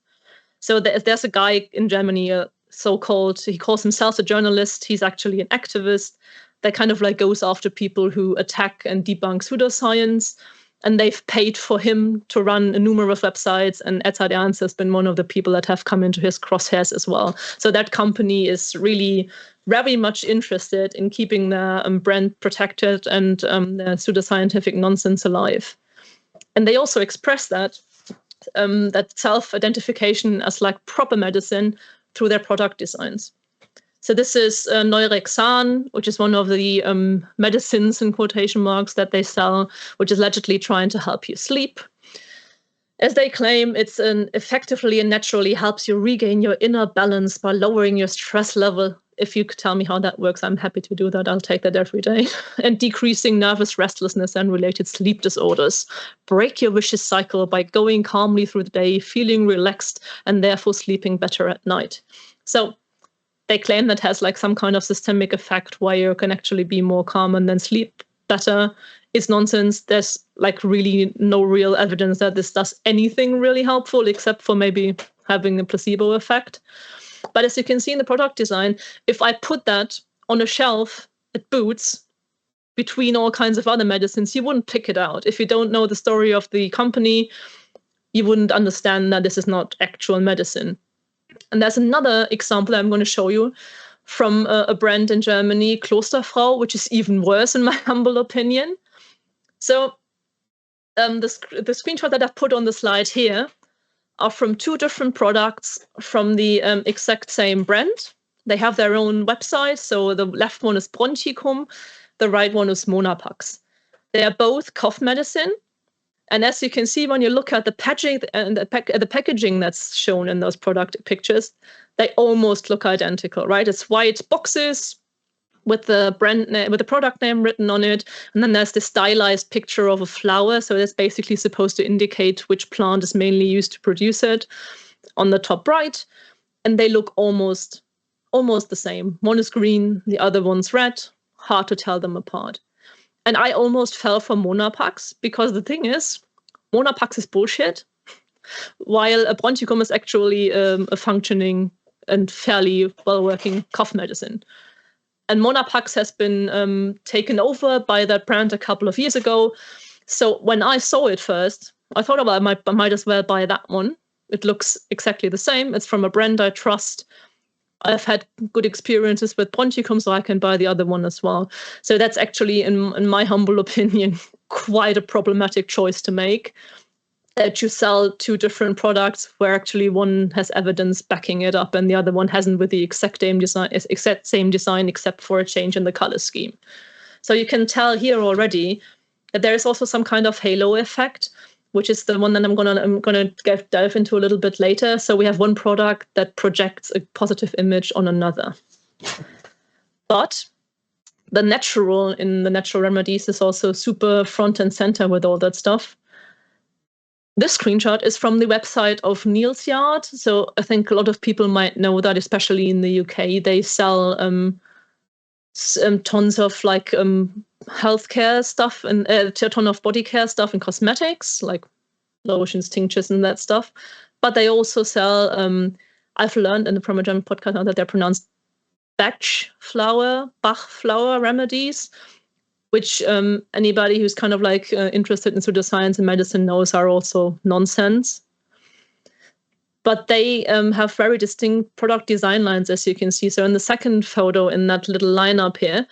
So there's a guy in Germany, he calls himself a journalist. He's actually an activist that kind of like goes after people who attack and debunk pseudoscience. And they've paid for him to run numerous websites. And Edzard Ernst has been one of the people that have come into his crosshairs as well. So that company is really very much interested in keeping their brand protected and their pseudoscientific nonsense alive. And they also express that self-identification as like proper medicine through their product designs. So this is Neurexan, which is one of the medicines in quotation marks that they sell, which is allegedly trying to help you sleep. As they claim, it's effectively and naturally helps you regain your inner balance by lowering your stress level. If you could tell me how that works, I'm happy to do that. I'll take that every day. And decreasing nervous restlessness and related sleep disorders. Break your vicious cycle by going calmly through the day, feeling relaxed, and therefore sleeping better at night. So they claim that has like some kind of systemic effect where you can actually be more calm and then sleep better. It's nonsense. There's like really no real evidence that this does anything really helpful, except for maybe having a placebo effect. But as you can see in the product design, if I put that on a shelf at Boots between all kinds of other medicines, you wouldn't pick it out. If you don't know the story of the company, you wouldn't understand that this is not actual medicine. And there's another example I'm going to show you from a brand in Germany, Klosterfrau, which is even worse in my humble opinion. So the screenshot that I've put on the slide here are from two different products from the exact same brand. They have their own website. So the left one is Bronchicum, the right one is Monapax. They are both cough medicine. And as you can see, when you look at the packaging and the packaging that's shown in those product pictures, they almost look identical, right? It's white boxes with the brand name, with the product name written on it, and then there's this stylized picture of a flower. So that's basically supposed to indicate which plant is mainly used to produce it on the top right. And they look almost the same. One is green, the other one's red. Hard to tell them apart. And I almost fell for Monapax because the thing is, Monapax is bullshit, while a Bronchicum is actually a functioning and fairly well-working cough medicine. And Monapax has been taken over by that brand a couple of years ago. So when I saw it first, I thought, well, I might as well buy that one. It looks exactly the same. It's from a brand I trust. I've had good experiences with Bronchicum, so I can buy the other one as well. So that's actually, in my humble opinion, quite a problematic choice to make. That you sell two different products where actually one has evidence backing it up and the other one hasn't, with the exact same design except for a change in the color scheme. So you can tell here already that there is also some kind of halo effect, which is the one that I'm gonna delve into a little bit later. So we have one product that projects a positive image on another. But the natural remedies is also super front and center with all that stuff. This screenshot is from the website of Neil's Yard. So I think a lot of people might know that, especially in the UK, they sell tons of like healthcare stuff and a ton of body care stuff and cosmetics, like lotions, tinctures, and that stuff. But they also sell, I've learned from a German podcast now that they're pronounced Bach flower remedies, which anybody who's kind of like interested in pseudoscience and medicine knows are also nonsense. but they have very distinct product design lines, as you can see. So in the second photo, in that little lineup here,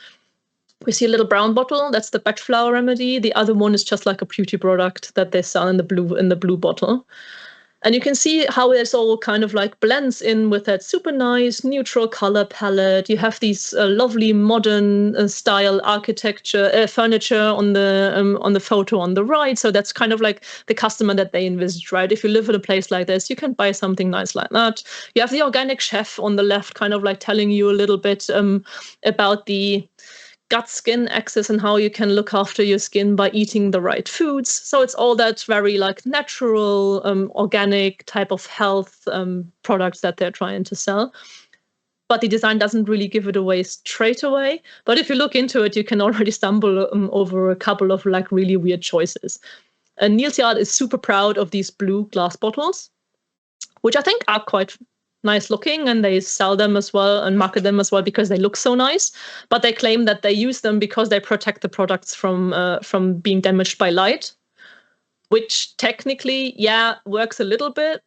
we see a little brown bottle. That's the batch flower remedy. The other one is just like a beauty product that they sell in the blue bottle. And you can see how this all kind of like blends in with that super nice neutral color palette. You have these lovely modern style architecture, furniture on the photo on the right. So that's kind of like the customer that they envisage, right? If you live in a place like this, you can buy something nice like that. You have the organic chef on the left, kind of like telling you a little bit about the gut-skin axis and how you can look after your skin by eating the right foods. So it's all that very like natural, organic type of health products that they're trying to sell. But the design doesn't really give it away straight away. But if you look into it, you can already stumble over a couple of like really weird choices. And Niels Yard is super proud of these blue glass bottles, which I think are quite nice looking, and they sell them as well and market them as well because they look so nice. But they claim that they use them because they protect the products from being damaged by light, which technically, yeah, works a little bit.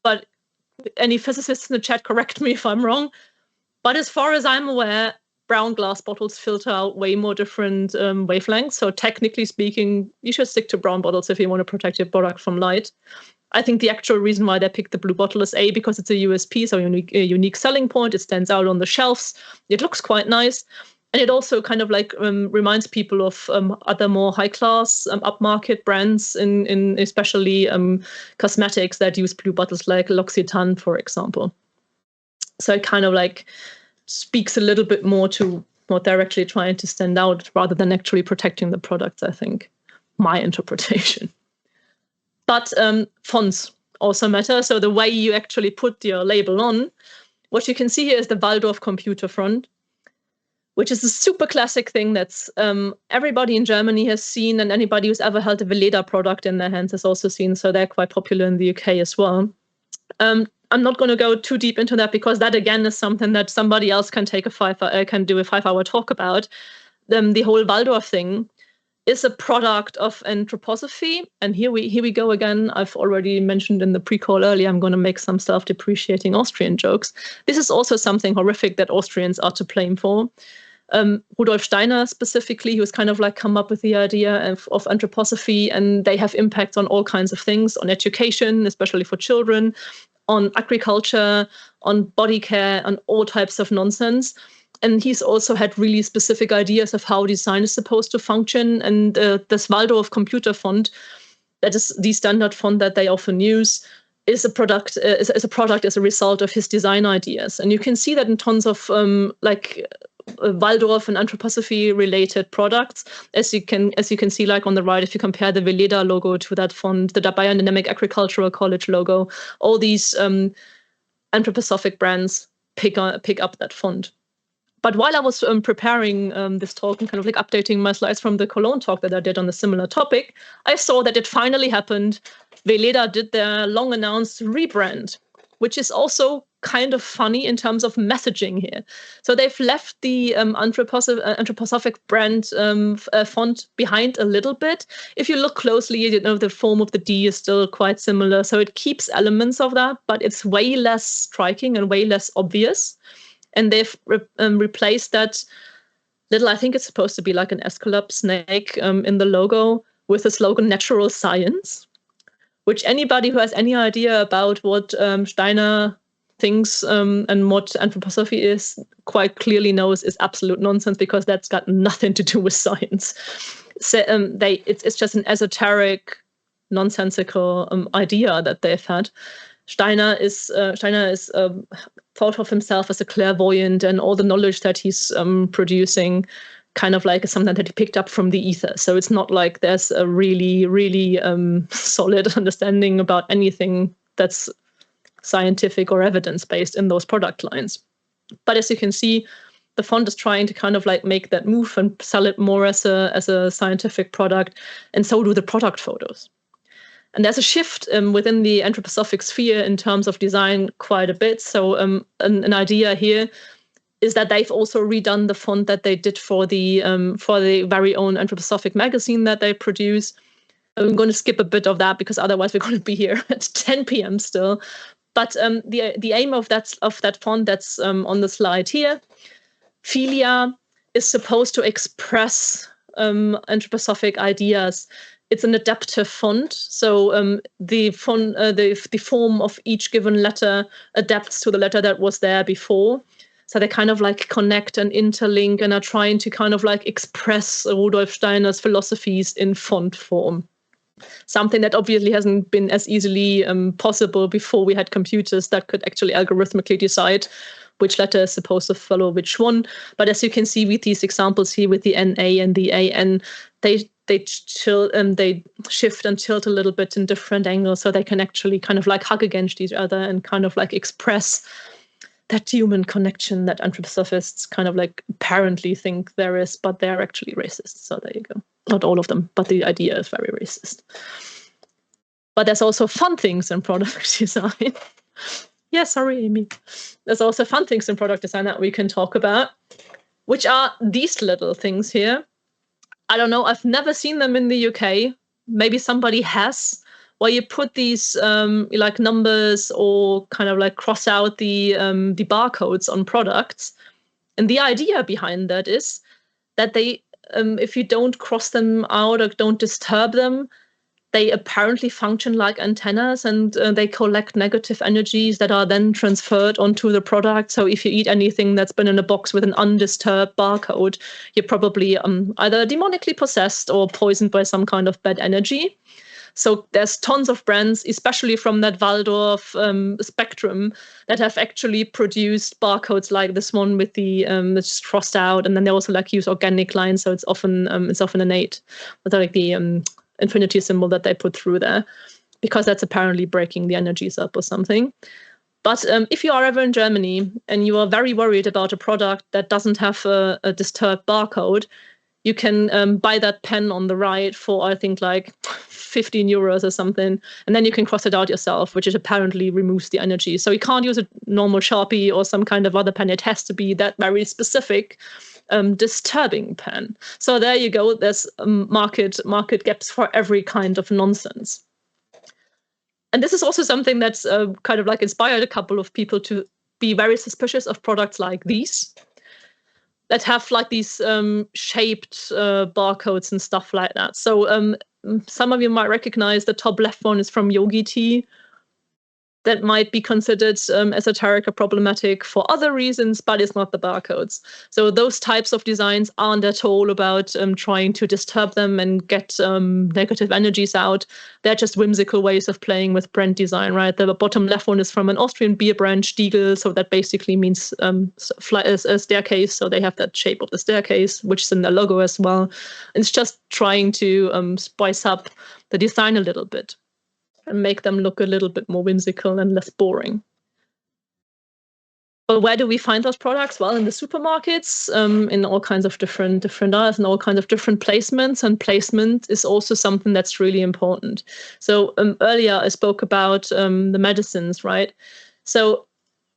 But any physicists in the chat, correct me if I'm wrong. But as far as I'm aware, brown glass bottles filter out way more different wavelengths. So technically speaking, you should stick to brown bottles if you want to protect your product from light. I think the actual reason why they picked the blue bottle is because it's a USP, so a unique selling point. It stands out on the shelves. It looks quite nice. And it also kind of like reminds people of other more high-class upmarket brands, in especially cosmetics that use blue bottles like L'Occitane, for example. So it kind of like speaks a little bit more to what they're actually trying to stand out rather than actually protecting the products, I think. My interpretation. But fonts also matter. So the way you actually put your label on, what you can see here is the Waldorf computer font, which is a super classic thing that's everybody in Germany has seen, and anybody who's ever held a Veleda product in their hands has also seen. So they're quite popular in the UK as well. I'm not going to go too deep into that because that again is something that somebody else can take can do a 5-hour talk about. The whole Waldorf thing is a product of anthroposophy. And here we go again. I've already mentioned in the pre-call earlier, I'm going to make some self-depreciating Austrian jokes. This is also something horrific that Austrians are to blame for. Rudolf Steiner specifically, who's kind of like come up with the idea of anthroposophy, and they have impacts on all kinds of things, on education, especially for children, on agriculture, on body care, on all types of nonsense. And he's also had really specific ideas of how design is supposed to function. And this Waldorf computer font, that is the standard font that they often use, is a product as a result of his design ideas. And you can see that in tons of Waldorf and anthroposophy related products, as you can see, like on the right, if you compare the Veleda logo to that font, the Biodynamic Agricultural College logo, all these anthroposophic brands pick up that font. But while I was preparing this talk and kind of like updating my slides from the Cologne talk that I did on a similar topic, I saw that it finally happened. Veleda did their long announced rebrand, which is also kind of funny in terms of messaging here. So they've left the anthroposophic brand font behind a little bit. If you look closely, you know, the form of the D is still quite similar. So it keeps elements of that, but it's way less striking and way less obvious. And they've replaced that little, I think it's supposed to be like an Escalope snake in the logo, with the slogan "Natural Science," which anybody who has any idea about what Steiner thinks and what anthroposophy is quite clearly knows is absolute nonsense, because that's got nothing to do with science. So it's just an esoteric, nonsensical idea that they've had. Steiner is thought of himself as a clairvoyant, and all the knowledge that he's producing kind of like something that he picked up from the ether. So it's not like there's a really, really solid understanding about anything that's scientific or evidence-based in those product lines. But as you can see, the font is trying to kind of like make that move and sell it more as a scientific product, and so do the product photos. And there's a shift within the anthroposophic sphere in terms of design quite a bit. So an idea here is that they've also redone the font that they did for the very own anthroposophic magazine that they produce. I'm going to skip a bit of that because otherwise we're going to be here at 10 p.m. still. But the aim of that font that's on the slide here, Philia, is supposed to express anthroposophic ideas. It's an adaptive font, so the form of each given letter adapts to the letter that was there before. So they kind of like connect and interlink and are trying to kind of like express Rudolf Steiner's philosophies in font form. Something that obviously hasn't been as easily possible before we had computers that could actually algorithmically decide which letter is supposed to follow which one. But as you can see with these examples here with the NA and the AN, they shift and tilt a little bit in different angles, so they can actually kind of like hug against each other and kind of like express that human connection that anthroposophists kind of like apparently think there is, but they're actually racist. So there you go. Not all of them, but the idea is very racist. But there's also fun things in product design. Yeah, sorry, Amy. There's also fun things in product design that we can talk about, which are these little things here. I don't know, I've never seen them in the UK. Maybe somebody has, where you put these like numbers or kind of like cross out the barcodes on products. And the idea behind that is that they, if you don't cross them out or don't disturb them, they apparently function like antennas, and they collect negative energies that are then transferred onto the product. So if you eat anything that's been in a box with an undisturbed barcode, you're probably either demonically possessed or poisoned by some kind of bad energy. So there's tons of brands, especially from that Waldorf spectrum, that have actually produced barcodes like this one with the that's crossed out, and then they also like use organic lines, so it's often innate, with like the infinity symbol that they put through there, because that's apparently breaking the energies up or something. But if you are ever in Germany and you are very worried about a product that doesn't have a disturbed barcode, you can buy that pen on the right for, I think, like 15 euros or something. And then you can cross it out yourself, which apparently removes the energy. So you can't use a normal Sharpie or some kind of other pen. It has to be that very specific disturbing pen. So there you go. There's market gaps for every kind of nonsense. And this is also something that's kind of like inspired a couple of people to be very suspicious of products like these, that have like these shaped barcodes and stuff like that. So some of you might recognize the top left one is from Yogi Tea. That might be considered esoteric or problematic for other reasons, but it's not the barcodes. So those types of designs aren't at all about trying to disturb them and get negative energies out. They're just whimsical ways of playing with brand design, right? The bottom left one is from an Austrian beer brand, Stiegel. So that basically means a staircase. So they have that shape of the staircase, which is in their logo as well. It's just trying to spice up the design a little bit and make them look a little bit more whimsical and less boring. But where do we find those products? Well, in the supermarkets, in all kinds of different aisles and all kinds of different placements. And placement is also something that's really important. So earlier I spoke about the medicines, right? So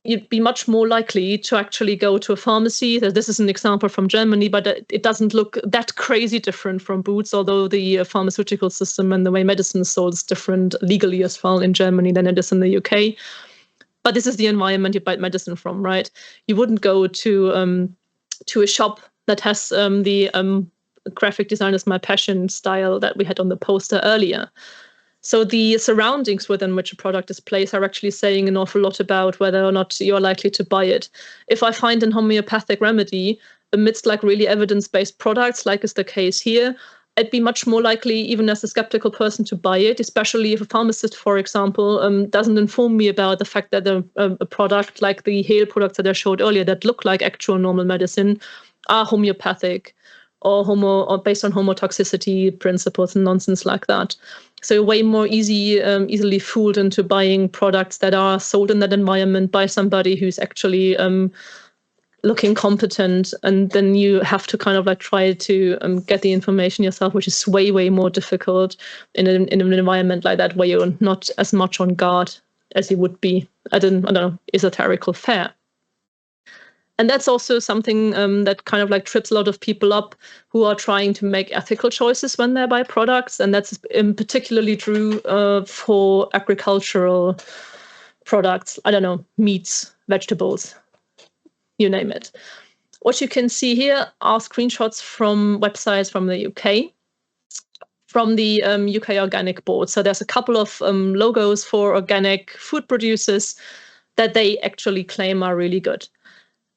you'd be much more likely to actually go to a pharmacy. This is an example from Germany, but it doesn't look that crazy different from Boots, although the pharmaceutical system and the way medicine is sold is different legally as well in Germany than it is in the UK. But this is the environment you buy medicine from, right? You wouldn't go to a shop that has the graphic design is my passion style that we had on the poster earlier. So the surroundings within which a product is placed are actually saying an awful lot about whether or not you're likely to buy it. If I find an homeopathic remedy amidst like really evidence-based products, like is the case here, I'd be much more likely, even as a skeptical person, to buy it, especially if a pharmacist, for example, doesn't inform me about the fact that a product like the Heal products that I showed earlier that look like actual normal medicine are homeopathic or based on homotoxicity principles and nonsense like that. So you're way more easily fooled into buying products that are sold in that environment by somebody who's actually looking competent, and then you have to kind of like try to get the information yourself, which is way more difficult in an environment like that where you're not as much on guard as you would be at an, I don't know, esoterical fair. And that's also something that kind of like trips a lot of people up who are trying to make ethical choices when they buy products. And that's particularly true for agricultural products, I don't know, meats, vegetables, you name it. What you can see here are screenshots from websites from the UK, from the UK Organic Board. So there's a couple of logos for organic food producers that they actually claim are really good.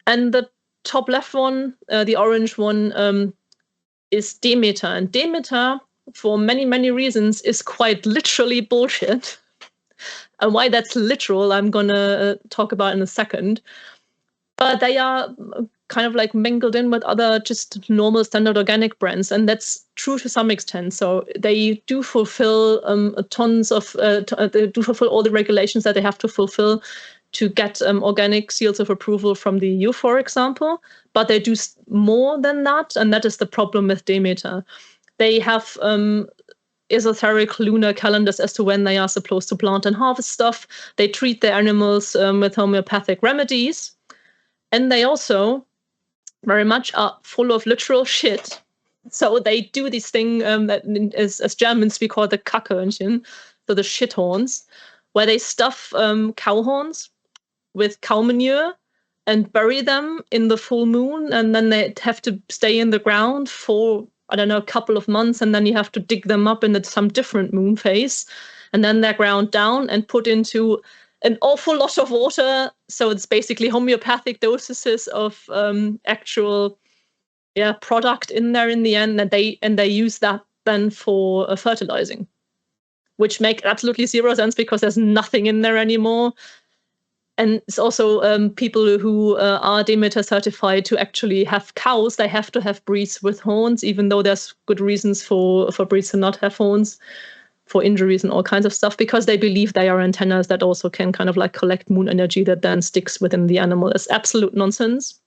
And the top left one, the orange one, is Demeter. And Demeter, for many, many reasons, is quite literally bullshit. And why that's literal, I'm going to talk about in a second. But they are kind of like mingled in with other just normal standard organic brands. And that's true to some extent. So they do fulfill they do fulfill all the regulations that they have to fulfill to get organic seals of approval from the EU, for example. But they do more than that. And that is the problem with Demeter. They have esoteric lunar calendars as to when they are supposed to plant and harvest stuff. They treat their animals with homeopathic remedies. And they also very much are full of literal shit. So they do this thing that as Germans we call the Kackhörnchen, so the shit horns, where they stuff cow horns with cow manure and bury them in the full moon. And then they have to stay in the ground for, I don't know, a couple of months. And then you have to dig them up in some different moon phase. And then they're ground down and put into an awful lot of water. So it's basically homeopathic dosages of actual product in there in the end. And they use that then for fertilizing, which make absolutely zero sense because there's nothing in there anymore. And it's also people who are Demeter certified to actually have cows. They have to have breeds with horns, even though there's good reasons for breeds to not have horns, for injuries and all kinds of stuff, because they believe they are antennas that also can kind of like collect moon energy that then sticks within the animal. It's absolute nonsense.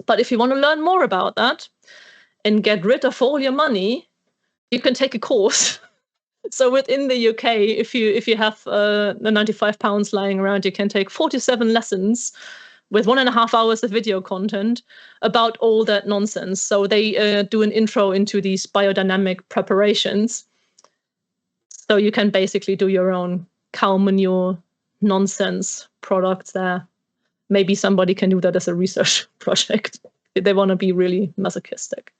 But if you want to learn more about that and get rid of all your money, you can take a course. So within the UK, if you have the 95 pounds lying around, you can take 47 lessons with 1.5 hours of video content about all that nonsense. So they do an intro into these biodynamic preparations. So you can basically do your own cow manure nonsense products there. Maybe somebody can do that as a research project if they want to be really masochistic.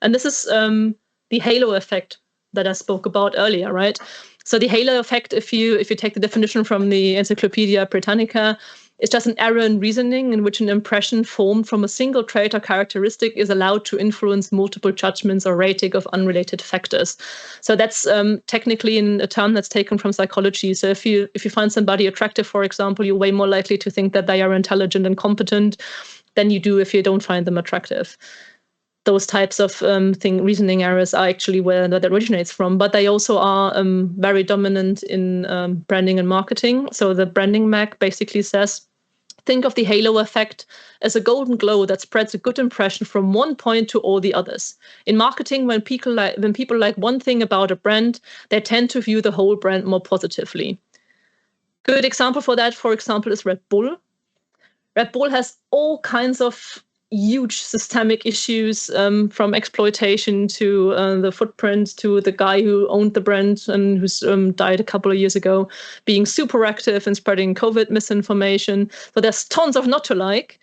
And this is the halo effect that I spoke about earlier, right? So the halo effect, if you take the definition from the Encyclopedia Britannica, it's just an error in reasoning in which an impression formed from a single trait or characteristic is allowed to influence multiple judgments or rating of unrelated factors. So that's technically a term that's taken from psychology. So if you find somebody attractive, for example, you're way more likely to think that they are intelligent and competent than you do if you don't find them attractive. Those types of reasoning errors are actually where that originates from, but they also are very dominant in branding and marketing. So the branding mag basically says, think of the halo effect as a golden glow that spreads a good impression from one point to all the others. In marketing, when people like one thing about a brand, they tend to view the whole brand more positively. Good example for that, for example, is Red Bull. Red Bull has all kinds of huge systemic issues, from exploitation to the footprint to the guy who owned the brand and who's died a couple of years ago, being super active and spreading COVID misinformation. So there's tons of not to like,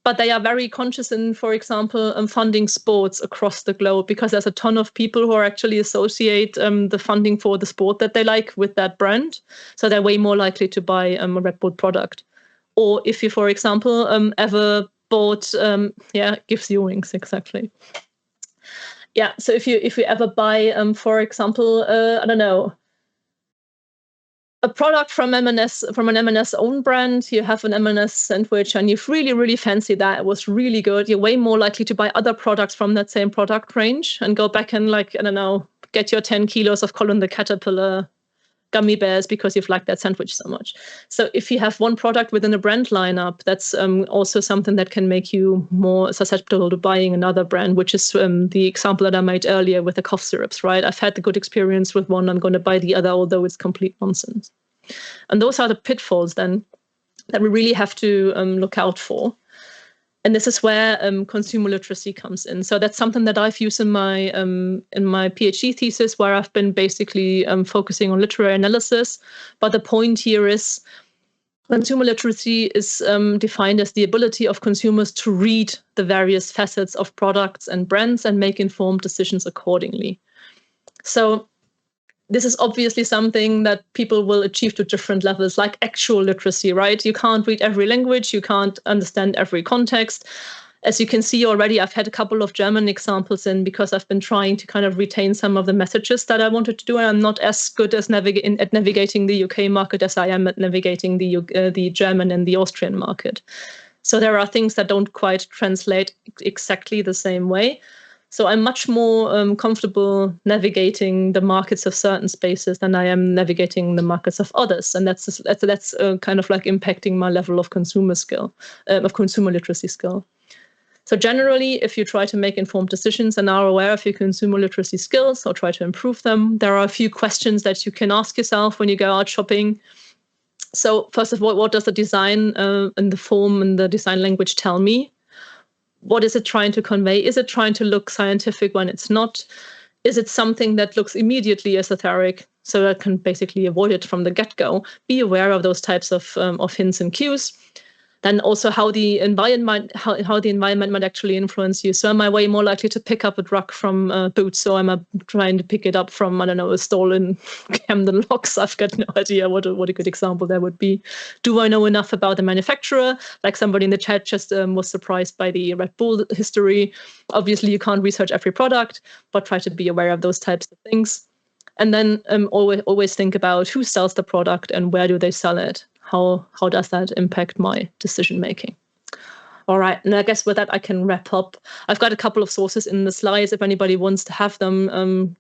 but they are very conscious in, for example, funding sports across the globe, because there's a ton of people who are actually associate the funding for the sport that they like with that brand. So they're way more likely to buy a Red Bull product. Or if you, for example, ever bought gives you wings, exactly. Yeah, so if you ever buy for example I don't know, a product from M&S, from an M&S own brand, you have an M&S sandwich and you really fancy that, it was really good, you're way more likely to buy other products from that same product range and go back and, like, I don't know, get your 10 kilos of Colin the Caterpillar gummy bears because you've liked that sandwich so much. So if you have one product within a brand lineup, that's also something that can make you more susceptible to buying another brand, which is the example that I made earlier with the cough syrups, right? I've had the good experience with one, I'm going to buy the other, although it's complete nonsense. And those are the pitfalls then that we really have to look out for. And this is where consumer literacy comes in. So that's something that I've used in my PhD thesis, where I've been basically focusing on literary analysis. But the point here is Consumer literacy is defined as the ability of consumers to read the various facets of products and brands and make informed decisions accordingly. So this is obviously something that people will achieve to different levels, like actual literacy, right? You can't read every language, you can't understand every context. As you can see already, I've had a couple of German examples in because I've been trying to kind of retain some of the messages that I wanted to do, and I'm not as good as at navigating the UK market as I am at navigating the German and the Austrian market. So there are things that don't quite translate exactly the same way. So I'm much more comfortable navigating the markets of certain spaces than I am navigating the markets of others, and that's kind of like impacting my level of consumer literacy skill. So generally, if you try to make informed decisions and are aware of your consumer literacy skills or try to improve them, there are a few questions that you can ask yourself when you go out shopping. So first of all, what does the design and the form and the design language tell me? What is it trying to convey? Is it trying to look scientific when it's not? Is it something that looks immediately esoteric, so that can basically avoid it from the get-go? Be aware of those types of hints and cues. Then also how the environment might actually influence you. So am I way more likely to pick up a drug from Boots, or am I trying to pick it up from, I don't know, a stall in Camden Locks? I've got no idea what a good example that would be. Do I know enough about the manufacturer? Like somebody in the chat just was surprised by the Red Bull history. Obviously, you can't research every product, but try to be aware of those types of things. And then always think about who sells the product and where do they sell it. How does that impact my decision making? All right, and I guess with that I can wrap up. I've got a couple of sources in the slides. If anybody wants to have them,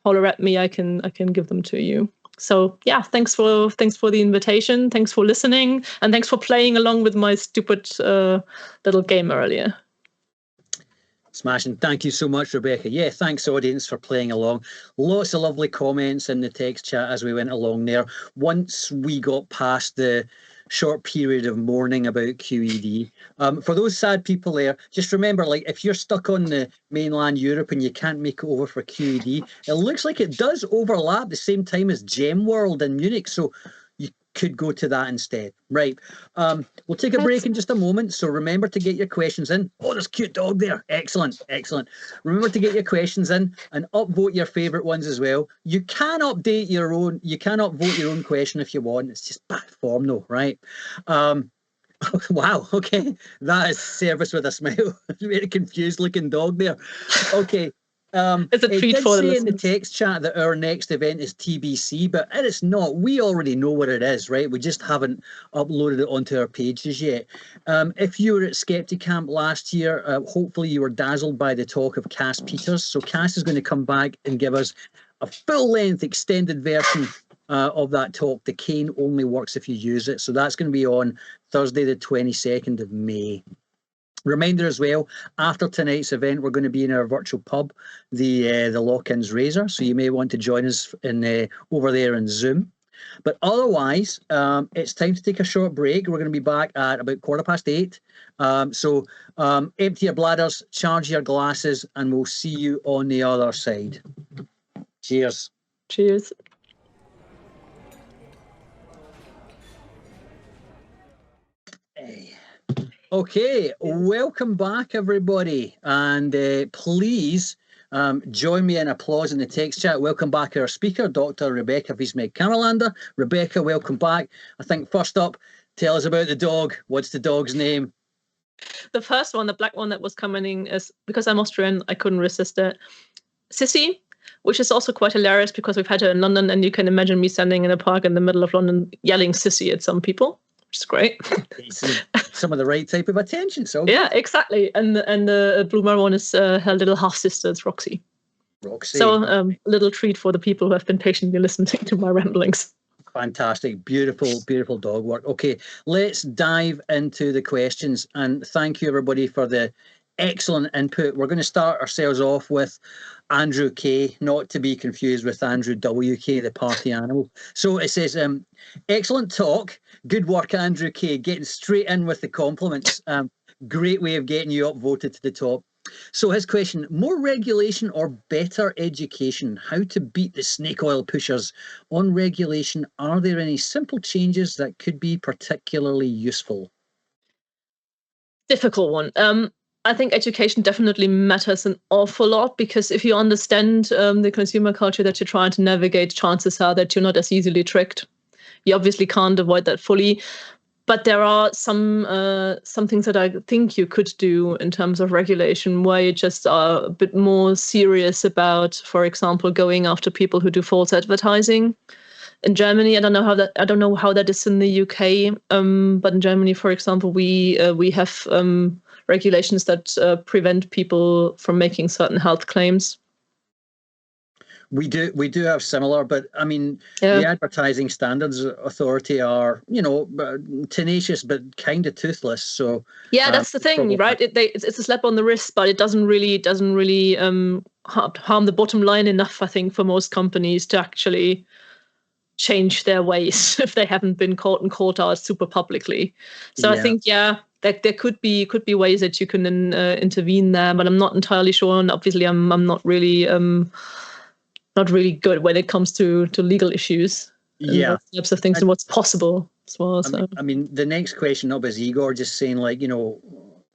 holler at me. I can give them to you. So yeah, thanks for the invitation. Thanks for listening, and thanks for playing along with my stupid little game earlier. Smashing. Thank you so much, Rebecca. Yeah, thanks, audience, for playing along. Lots of lovely comments in the text chat as we went along there. Once we got past the short period of mourning about QED, for those sad people there, just remember, like, if you're stuck on the mainland Europe and you can't make it over for QED, it looks like it does overlap the same time as Gem World in Munich. So you could go to that instead. Right. We'll take a break in just a moment. So remember to get your questions in. Oh, there's a cute dog there. Excellent. Excellent. Remember to get your questions in and upvote your favorite ones as well. You can update your own. You can upvote your own question if you want. It's just bad form though, right? Wow. Okay. That is service with a smile. Very confused looking dog there. Okay. It's a treat for the listeners. In the text chat that our next event is TBC, but it's not. We already know what it is, right? We just haven't uploaded it onto our pages yet. If you were at Skeptic Camp last year, hopefully you were dazzled by the talk of Cass Peters. So Cass is going to come back and give us a full-length extended version of that talk. The cane only works if you use it. So that's going to be on Thursday, the 22nd of May. Reminder as well, after tonight's event, we're going to be in our virtual pub, the Lock-In's Razor, so you may want to join us in over there in Zoom. But otherwise, it's time to take a short break. We're going to be back at about 8:15. So empty your bladders, charge your glasses, and we'll see you on the other side. Cheers. Cheers. Hey. Okay, welcome back, everybody, and please join me in applause in the text chat. Welcome back our speaker, Dr. Rebecca Wismeg Kammerlander. Rebecca, welcome back. I think first up, tell us about the dog. What's the dog's name? The first one, the black one that was coming in, is, because I'm Austrian, I couldn't resist it, Sissy, which is also quite hilarious because we've had her in London, and you can imagine me standing in a park in the middle of London yelling Sissy at some people, which is great. Some of the right type of attention. So yeah, exactly. And the blue one is her little half sister, it's Roxy. Roxy. So little treat for the people who have been patiently listening to my ramblings. Fantastic. Beautiful, beautiful dog work. Okay, let's dive into the questions. And thank you, everybody, for the excellent input. We're going to start ourselves off with Andrew K, not to be confused with Andrew WK, the party animal. So it says, excellent talk. Good work, Andrew K. Getting straight in with the compliments. Great way of getting you upvoted to the top. So his question, more regulation or better education? How to beat the snake oil pushers? On regulation, are there any simple changes that could be particularly useful? Difficult one. I think education definitely matters an awful lot, because if you understand the consumer culture that you're trying to navigate, chances are that you're not as easily tricked. You obviously can't avoid that fully, but there are some things that I think you could do in terms of regulation, where you just are a bit more serious about, for example, going after people who do false advertising. In Germany, I don't know how that is in the UK, but in Germany, for example, we have regulations that prevent people from making certain health claims. We do have similar, but I mean, Yeah. the Advertising Standards Authority are, tenacious but kind of toothless. So yeah, that's the thing, right? It's a slap on the wrist, but it doesn't really harm the bottom line enough, I think, for most companies to actually change their ways if they haven't been caught and caught out super publicly. So I think, there could be ways that you can intervene there, but I'm not entirely sure. And obviously, I'm not really good when it comes to legal issues. And those types of things and what's possible as well. I mean, the next question up is Igor just saying, like,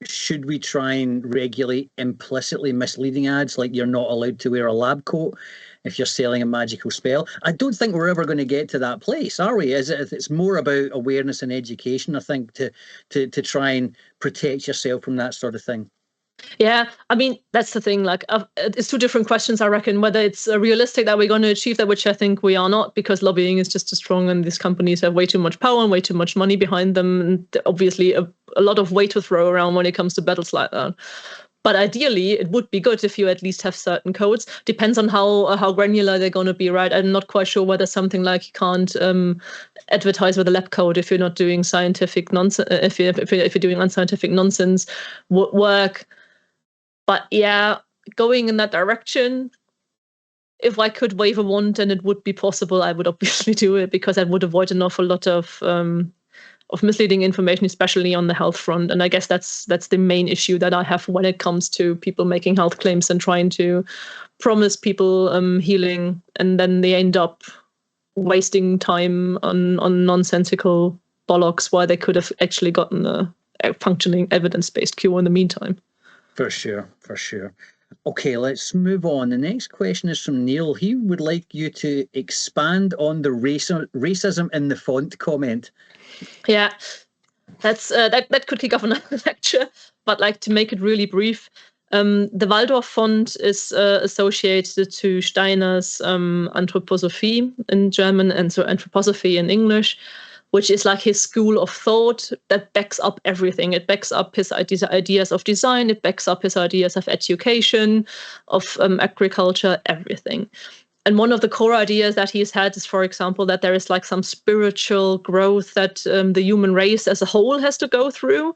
should we try and regulate implicitly misleading ads, like you're not allowed to wear a lab coat if you're selling a magical spell? I don't think we're ever going to get to that place, are we? It's more about awareness and education, I think, to try and protect yourself from that sort of thing. Yeah, I mean, that's the thing. Like, it's two different questions, I reckon. Whether it's realistic that we're going to achieve that, which I think we are not, because lobbying is just as strong, and these companies have way too much power and way too much money behind them, and obviously a lot of weight to throw around when it comes to battles like that. But ideally, it would be good if you at least have certain codes. Depends on how granular they're going to be, right? I'm not quite sure whether something like you can't advertise with a lab coat if you're not doing scientific nonsense. If you're doing unscientific nonsense, would work. But yeah, going in that direction, if I could wave a wand and it would be possible, I would obviously do it, because I would avoid an awful lot of misleading information, especially on the health front. And I guess that's the main issue that I have when it comes to people making health claims and trying to promise people healing, and then they end up wasting time on nonsensical bollocks, where they could have actually gotten a functioning evidence-based cure in the meantime. For sure. Okay, let's move on. The next question is from Neil. He would like you to expand on the racism in the font comment. Yeah, that's that could kick off another lecture, but like, to make it really brief, the Waldorf font is associated to Steiner's anthroposophy in German, and so anthroposophy in English, which is like his school of thought that backs up everything. It backs up his ideas of design, it backs up his ideas of education, of agriculture, everything. And one of the core ideas that he's had is, for example, that there is like some spiritual growth that the human race as a whole has to go through.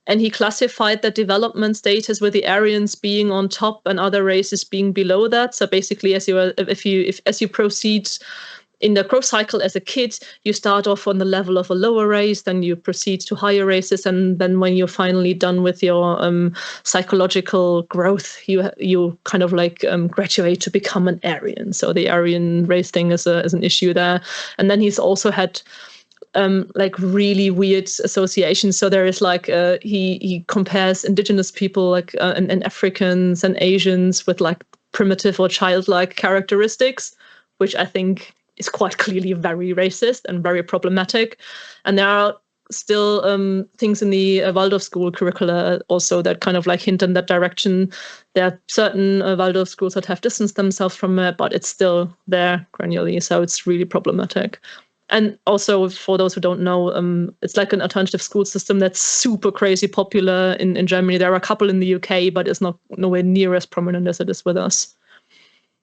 And he classified the development status with the Aryans being on top and other races being below that. So basically, as you proceed in the growth cycle as a kid, you start off on the level of a lower race, then you proceed to higher races, and then when you're finally done with your psychological growth, you kind of like graduate to become an Aryan. So the Aryan race thing is an issue there. And then he's also had like really weird associations. So there is like he compares indigenous people like and Africans and Asians with like primitive or childlike characteristics, which I think is quite clearly very racist and very problematic. And there are still things in the Waldorf school curricula also that kind of like hint in that direction. There are certain Waldorf schools that have distanced themselves from it, but it's still there granularly. So it's really problematic. And also, for those who don't know, it's like an alternative school system that's super crazy popular in Germany. There are a couple in the UK, but it's nowhere near as prominent as it is with us.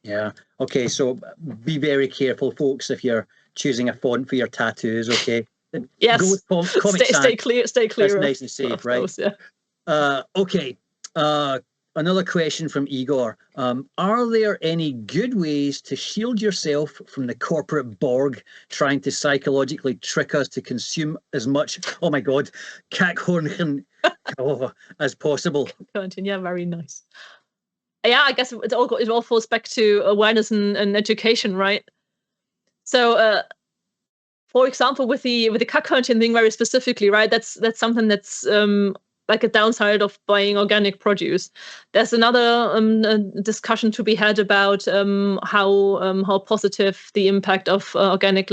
Yeah. Okay. So be very careful, folks, if you're choosing a font for your tattoos. Okay. Yes. Go with Comic Sans. Stay clear. That's nice and safe, right? Those, yeah. Okay. another question from Igor. Are there any good ways to shield yourself from the corporate Borg trying to psychologically trick us to consume as much, oh my God, Kackhorn as possible? Yeah, very nice. Yeah, I guess it all falls back to awareness and education, right? So, for example, with the cock hunting thing very specifically, right? That's something that's like a downside of buying organic produce. There's another discussion to be had about how positive the impact of organic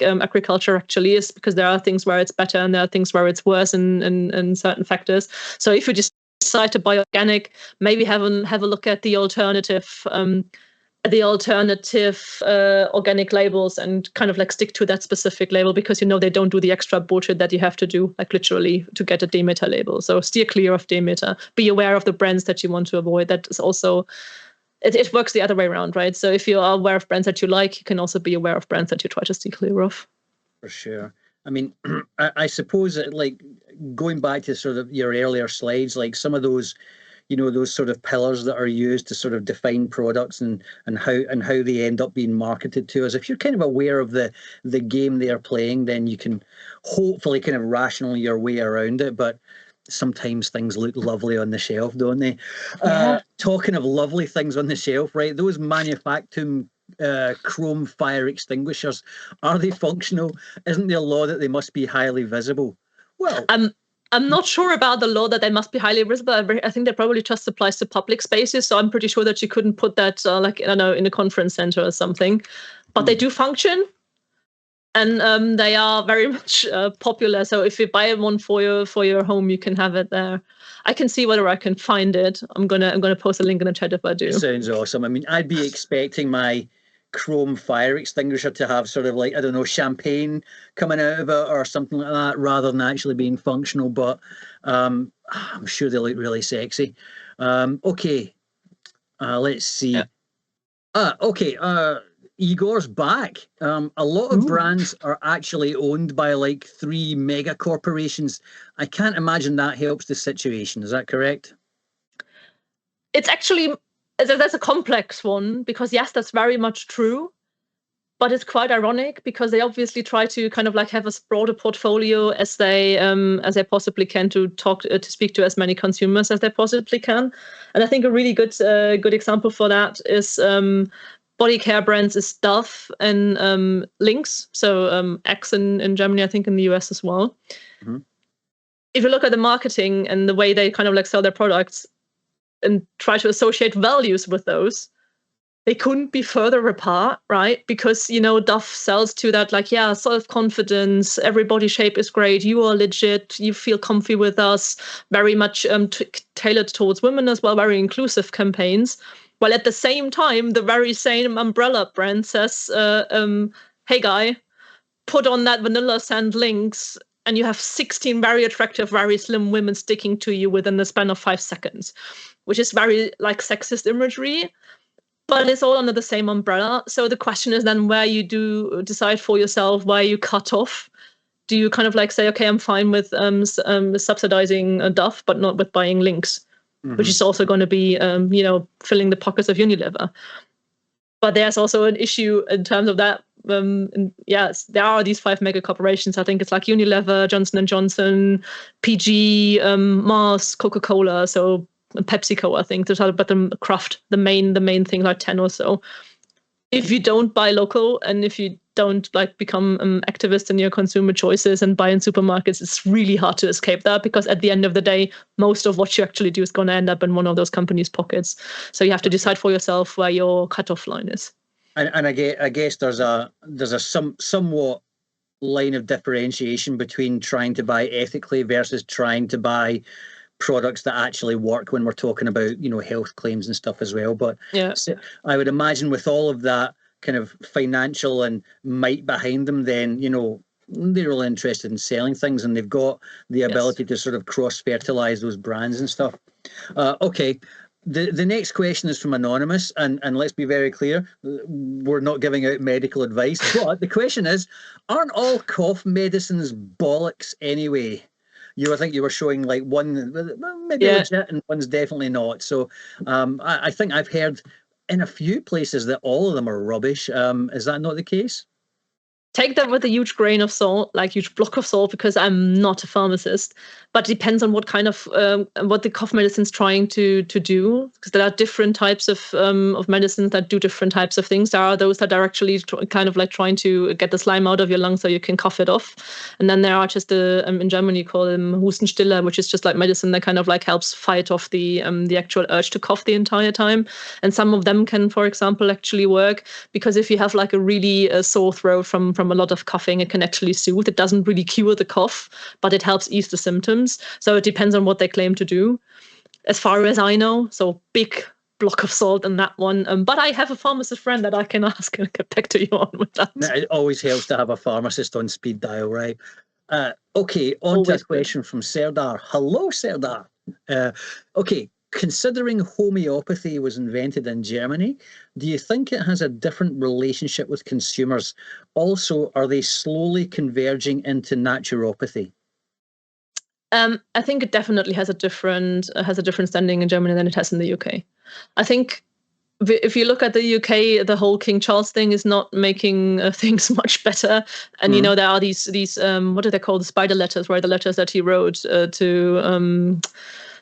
agriculture actually is, because there are things where it's better and there are things where it's worse in certain factors. So if you just decide to buy organic, maybe have a look at the alternative organic labels and kind of like stick to that specific label, because they don't do the extra bullshit that you have to do, like literally, to get a Demeter label. So steer clear of Demeter. Be aware of the brands that you want to avoid. That is also, it works the other way around, right? So if you are aware of brands that you like, you can also be aware of brands that you try to steer clear of. For sure. I mean, I suppose that, like, going back to sort of your earlier slides, like some of those, those sort of pillars that are used to sort of define products and how they end up being marketed to us. If you're kind of aware of the game they are playing, then you can hopefully kind of rational your way around it. But sometimes things look lovely on the shelf, don't they? Yeah. Talking of lovely things on the shelf, right? Those manufactum chrome fire extinguishers, are they functional? Isn't there a law that they must be highly visible? Well, I'm not sure about the law that they must be highly visible. I think that probably just applies to public spaces. So I'm pretty sure that you couldn't put that, in a conference center or something. But they do function, and they are very much popular. So if you buy one for your home, you can have it there. I can see whether I can find it. I'm gonna post a link in the chat if I do. Sounds awesome. I mean, I'd be expecting my chrome fire extinguisher to have sort of like, I don't know, champagne coming out of it or something like that, rather than actually being functional. But I'm sure they look really sexy. Okay, let's see. Yeah. Igor's back. A lot of brands are actually owned by like 3 mega corporations. I can't imagine that helps the situation. Is that correct? It's actually, that's a complex one, because yes, that's very much true, but it's quite ironic because they obviously try to kind of like have as broad a portfolio as they possibly can to speak to as many consumers as they possibly can. And I think a really good example for that is body care brands is Dove and Lynx. So X in Germany, I think in the US as well. Mm-hmm. If you look at the marketing and the way they kind of like sell their products and try to associate values with those, they couldn't be further apart, right? Because, Dove sells to that, like, yeah, self-confidence, every body shape is great, you are legit, you feel comfy with us, very much tailored towards women as well, very inclusive campaigns. While at the same time, the very same umbrella brand says, hey guy, put on that vanilla scent Lynx, and you have 16 very attractive, very slim women sticking to you within the span of 5 seconds, which is very like sexist imagery, but it's all under the same umbrella. So the question is then where you do decide for yourself where you cut off. Do you kind of like say, okay, I'm fine with subsidizing Dove, but not with buying Lynx, which is also going to be, filling the pockets of Unilever. But there's also an issue in terms of that. Yes, there are these 5 mega corporations. I think it's like Unilever, Johnson & Johnson, PG, Mars, Coca-Cola, so PepsiCo, I think. But the Kraft, the main thing, like 10 or so. If you don't buy local and if you don't like become activist in your consumer choices and buy in supermarkets, it's really hard to escape that, because at the end of the day, most of what you actually do is going to end up in one of those companies' pockets. So you have to decide for yourself where your cutoff line is. And I guess there's a somewhat line of differentiation between trying to buy ethically versus trying to buy products that actually work when we're talking about, health claims and stuff as well. But yeah, so I would imagine with all of that kind of financial and might behind them, then, they're all interested in selling things, and they've got the ability to sort of cross-fertilize those brands and stuff. Okay. The next question is from Anonymous, and let's be very clear, we're not giving out medical advice, but the question is, aren't all cough medicines bollocks anyway? I think you were showing like one maybe legit and one's definitely not. So I think I've heard in a few places that all of them are rubbish. Is that not the case? Take that with a huge grain of salt, like huge block of salt, because I'm not a pharmacist. But it depends on what kind of what the cough medicine's trying to do, because there are different types of medicines that do different types of things. There are those that are actually kind of like trying to get the slime out of your lungs so you can cough it off, and then there are just in Germany you call them Hustenstiller, which is just like medicine that kind of like helps fight off the actual urge to cough the entire time. And some of them can, for example, actually work, because if you have like a really sore throat from a lot of coughing, it can actually soothe. It doesn't really cure the cough, but it helps ease the symptoms. So it depends on what they claim to do, as far as I know. So big block of salt in that one. But I have a pharmacist friend that I can ask and get back to you on with that. It always helps to have a pharmacist on speed dial, right? Okay, on to a question from Serdar. Hello, Serdar. Okay, considering homeopathy was invented in Germany, do you think it has a different relationship with consumers? Also, are they slowly converging into naturopathy? I think it definitely has a different standing in Germany than it has in the UK. I think if you look at the UK, the whole King Charles thing is not making things much better. And there are these what do they call, the spider letters, right? The letters that he wrote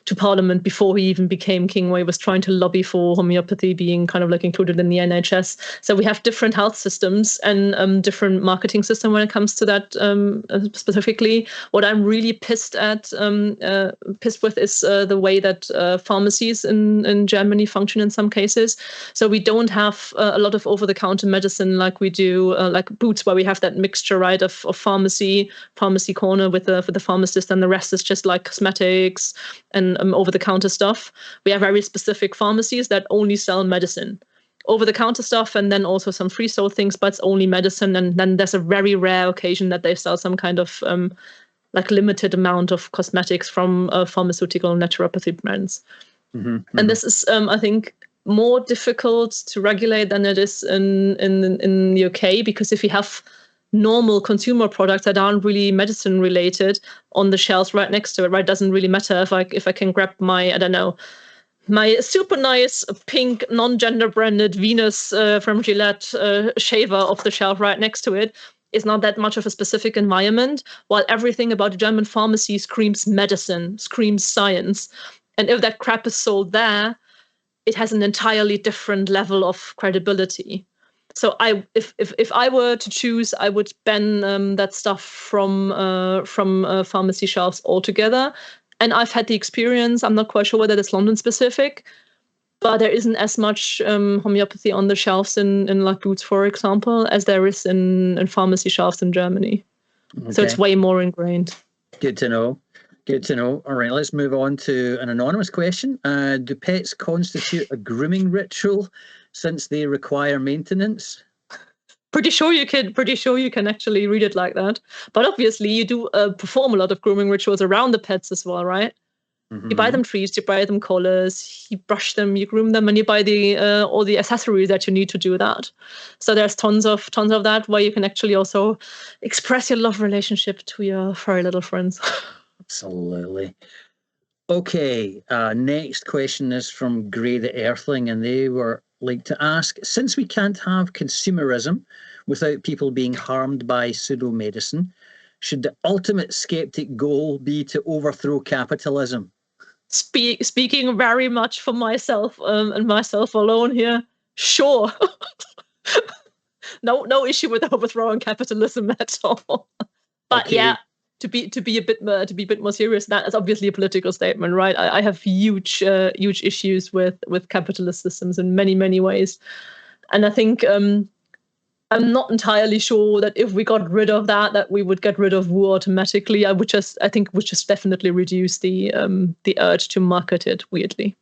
to Parliament before he even became king, where he was trying to lobby for homeopathy being kind of like included in the NHS. So we have different health systems and different marketing system when it comes to that specifically. What I'm really pissed with is the way that pharmacies in Germany function in some cases. So we don't have a lot of over-the-counter medicine like we do, like Boots, where we have that mixture, right, of pharmacy corner with the pharmacist, and the rest is just like cosmetics and over-the-counter stuff. We have very specific pharmacies that only sell medicine, over-the-counter stuff, and then also some free sold things, but it's only medicine. And then there's a very rare occasion that they sell some kind of like limited amount of cosmetics from pharmaceutical naturopathy brands. And this is, I think, more difficult to regulate than it is in the UK, because if you have normal consumer products that aren't really medicine related on the shelves right next to it, right? It doesn't really matter if I can grab my, I don't know, my super nice pink non-gender branded Venus from Gillette shaver off the shelf right next to it. It's not that much of a specific environment, while everything about the German pharmacy screams medicine, screams science. And if that crap is sold there, it has an entirely different level of credibility. So if I were to choose, I would ban that stuff from pharmacy shelves altogether. And I've had the experience. I'm not quite sure whether it's London specific, but there isn't as much homeopathy on the shelves in like Boots, for example, as there is in pharmacy shelves in Germany. Okay. So it's way more ingrained. Good to know. Good to know. All right, let's move on to an anonymous question. Do pets constitute a grooming ritual since they require maintenance? Pretty sure you can actually read it like that. But obviously you do perform a lot of grooming rituals around the pets as well, right? You buy them treats, you buy them collars, you brush them, you groom them, and you buy all the accessories that you need to do that. So there's tons of that where you can actually also express your love relationship to your furry little friends. Absolutely. Okay, next question is from Grey the Earthling, and they were like to ask, since we can't have consumerism without people being harmed by pseudo-medicine, should the ultimate skeptic goal be to overthrow capitalism? Speaking very much for myself and myself alone here, sure. No issue with overthrowing capitalism at all. But okay. Yeah. To be a bit more serious, that is obviously a political statement, right? I have huge issues with capitalist systems in many ways, and I think I'm not entirely sure that if we got rid of that we would get rid of war automatically. I think would just definitely reduce the urge to market it weirdly.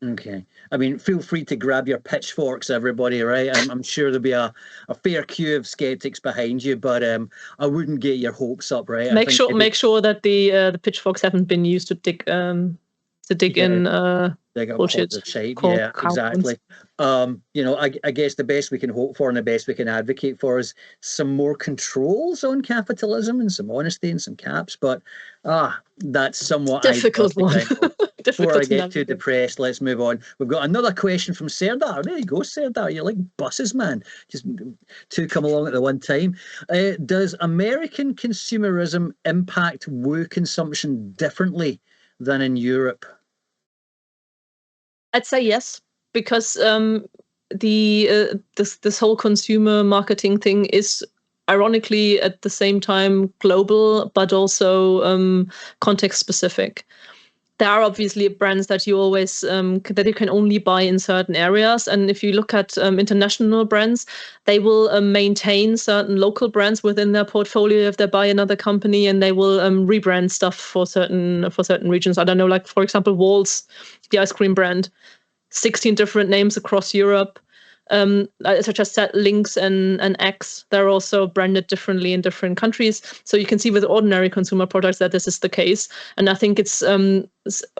Okay. I mean, feel free to grab your pitchforks, everybody, right? I'm sure there'll be a fair queue of skeptics behind you, but I wouldn't get your hopes up, right? Make sure that the pitchforks haven't been used to dig to dig in they got bullshit. the shape. Yeah, exactly. I guess the best we can hope for and the best we can advocate for is some more controls on capitalism and some honesty and some caps. But that's somewhat difficult one. Before I get too depressed, let's move on. We've got another question from Serdar. There you go, Serdar. You're like buses, man. Just two come along at the one time. Does American consumerism impact woo consumption differently than in Europe? I'd say yes, because this whole consumer marketing thing is ironically at the same time global, but also context specific. There are obviously brands that you always that you can only buy in certain areas, and if you look at international brands, they will maintain certain local brands within their portfolio if they buy another company, and they will rebrand stuff for certain regions. I don't know, like for example, Walls, the ice cream brand, 16 different names across Europe. Such as Lynx and X, they're also branded differently in different countries. So you can see with ordinary consumer products that this is the case. And I think it's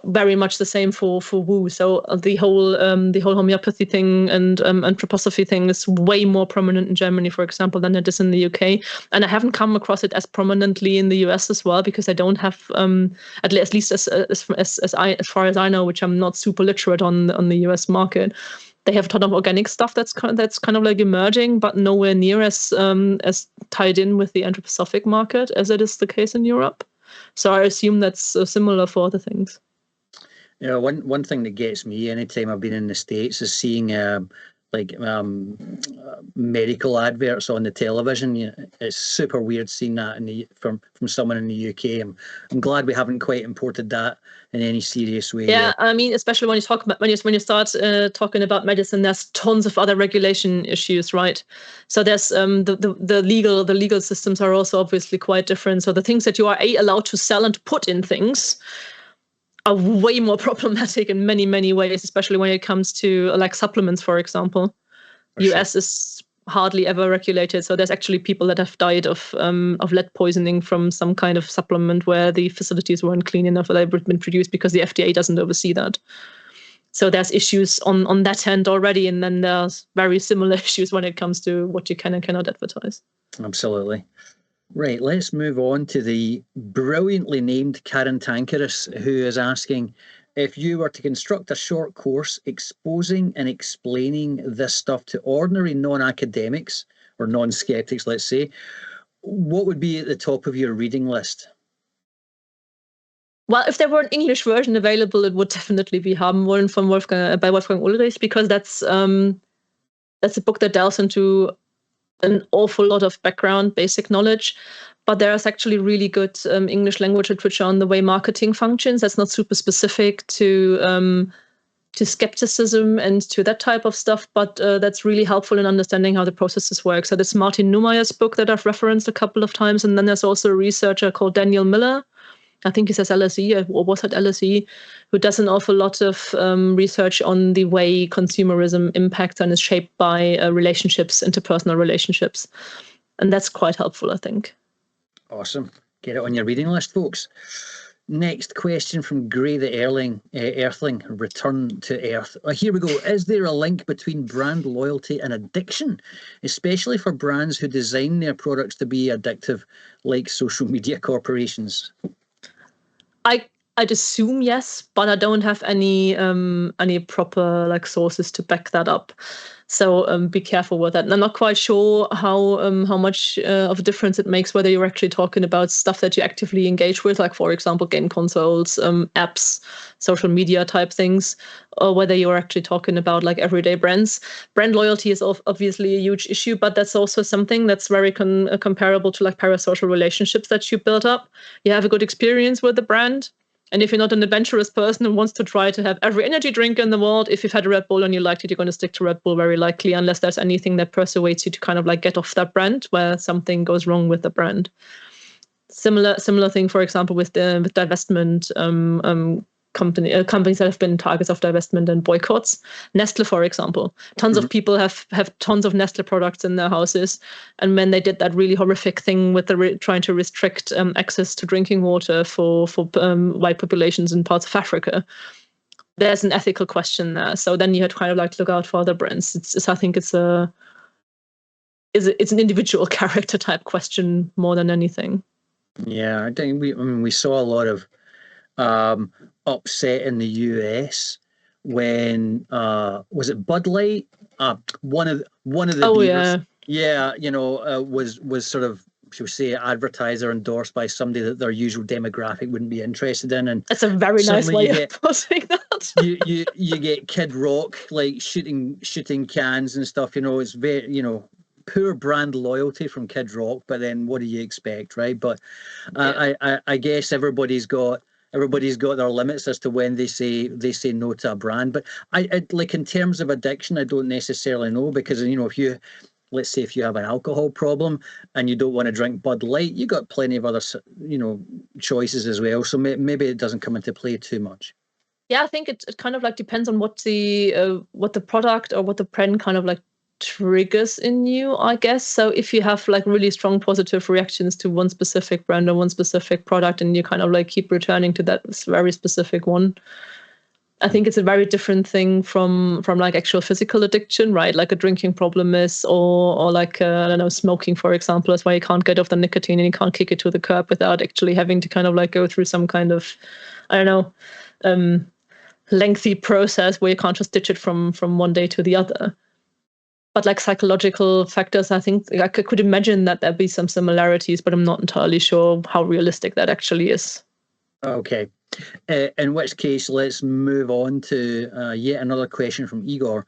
very much the same for woo. So the whole homeopathy thing and anthroposophy thing is way more prominent in Germany, for example, than it is in the UK. And I haven't come across it as prominently in the US as well, because I don't have, at least as far as I know, which I'm not super literate on the US market. They have a ton of organic stuff that's kind of like emerging, but nowhere near as tied in with the anthroposophic market as it is the case in Europe. So I assume that's similar for other things. Yeah, one thing that gets me anytime I've been in the States is seeing medical adverts on the television. It's super weird seeing that from someone in the UK. I'm glad we haven't quite imported that in any serious way. Yeah, I mean, especially when you talk about when you start talking about medicine, there's tons of other regulation issues, right? So there's the legal systems are also obviously quite different. So the things that you are allowed to sell and put in things are way more problematic in many, many ways, especially when it comes to like supplements, for example. US is hardly ever regulated. So there's actually people that have died of lead poisoning from some kind of supplement where the facilities weren't clean enough or they've been produced because the FDA doesn't oversee that. So there's issues on that end already. And then there's very similar issues when it comes to what you can and cannot advertise. Absolutely. Right, let's move on to the brilliantly named Karen Tankerus, who is asking, if you were to construct a short course exposing and explaining this stuff to ordinary non-academics or non-skeptics, let's say, what would be at the top of your reading list? Well, if there were an English version available, it would definitely be Haben wollen by Wolfgang Ulrich, because that's a book that delves into an awful lot of background, basic knowledge. But there's actually really good English language literature on the way marketing functions. That's not super specific to skepticism and to that type of stuff, but that's really helpful in understanding how the processes work. So there's Martin Neumayer's book that I've referenced a couple of times, and then there's also a researcher called Daniel Miller. I think he says LSE or was at LSE, who does an awful lot of research on the way consumerism impacts and is shaped by relationships, interpersonal relationships. And that's quite helpful, I think. Awesome. Get it on your reading list, folks. Next question from Gray the Earthling, Return to Earth. Here we go. Is there a link between brand loyalty and addiction, especially for brands who design their products to be addictive, like social media corporations? I'd assume yes, but I don't have any proper like sources to back that up. So be careful with that. And I'm not quite sure how much of a difference it makes whether you're actually talking about stuff that you actively engage with, like for example game consoles, apps, social media type things, or whether you're actually talking about like everyday brands. Brand loyalty is obviously a huge issue, but that's also something that's very comparable to like parasocial relationships that you build up. You have a good experience with the brand. And if you're not an adventurous person who wants to try to have every energy drink in the world, if you've had a Red Bull and you liked it, you're going to stick to Red Bull very likely, unless there's anything that persuades you to kind of like get off that brand where something goes wrong with the brand. Similar thing, for example, with divestment companies that have been targets of divestment and boycotts. Nestle, for example. Tons of people have tons of Nestle products in their houses. And when they did that really horrific thing with trying to restrict access to drinking water for white populations in parts of Africa, there's an ethical question there. So then you had to kind of like look out for other brands. I think it's an individual character type question more than anything. Yeah, I think we saw a lot of upset in the US when was it Bud Light? One of the beers, was sort of, shall we say, advertised or endorsed by somebody that their usual demographic wouldn't be interested in, and it's a very nice way of putting that. you get Kid Rock like shooting cans and stuff. It's very poor brand loyalty from Kid Rock, but then what do you expect, right? But I guess everybody's got their limits as to when they say no to a brand. But I like, in terms of addiction, I don't necessarily know, because let's say if you have an alcohol problem and you don't want to drink Bud Light, you got plenty of other choices as well. So maybe it doesn't come into play too much. Yeah, I think it kind of like depends on what the product or what the brand kind of like triggers in you, I guess. So if you have like really strong positive reactions to one specific brand or one specific product, and you kind of like keep returning to that very specific one, I think it's a very different thing from like actual physical addiction, right? Like a drinking problem is, or like I don't know, smoking, for example, is why you can't get off the nicotine and you can't kick it to the curb without actually having to kind of like go through some kind of, I don't know, lengthy process where you can't just ditch it from one day to the other. But like psychological factors, I think I could imagine that there'd be some similarities, but I'm not entirely sure how realistic that actually is. Okay. In which case, let's move on to yet another question from Igor.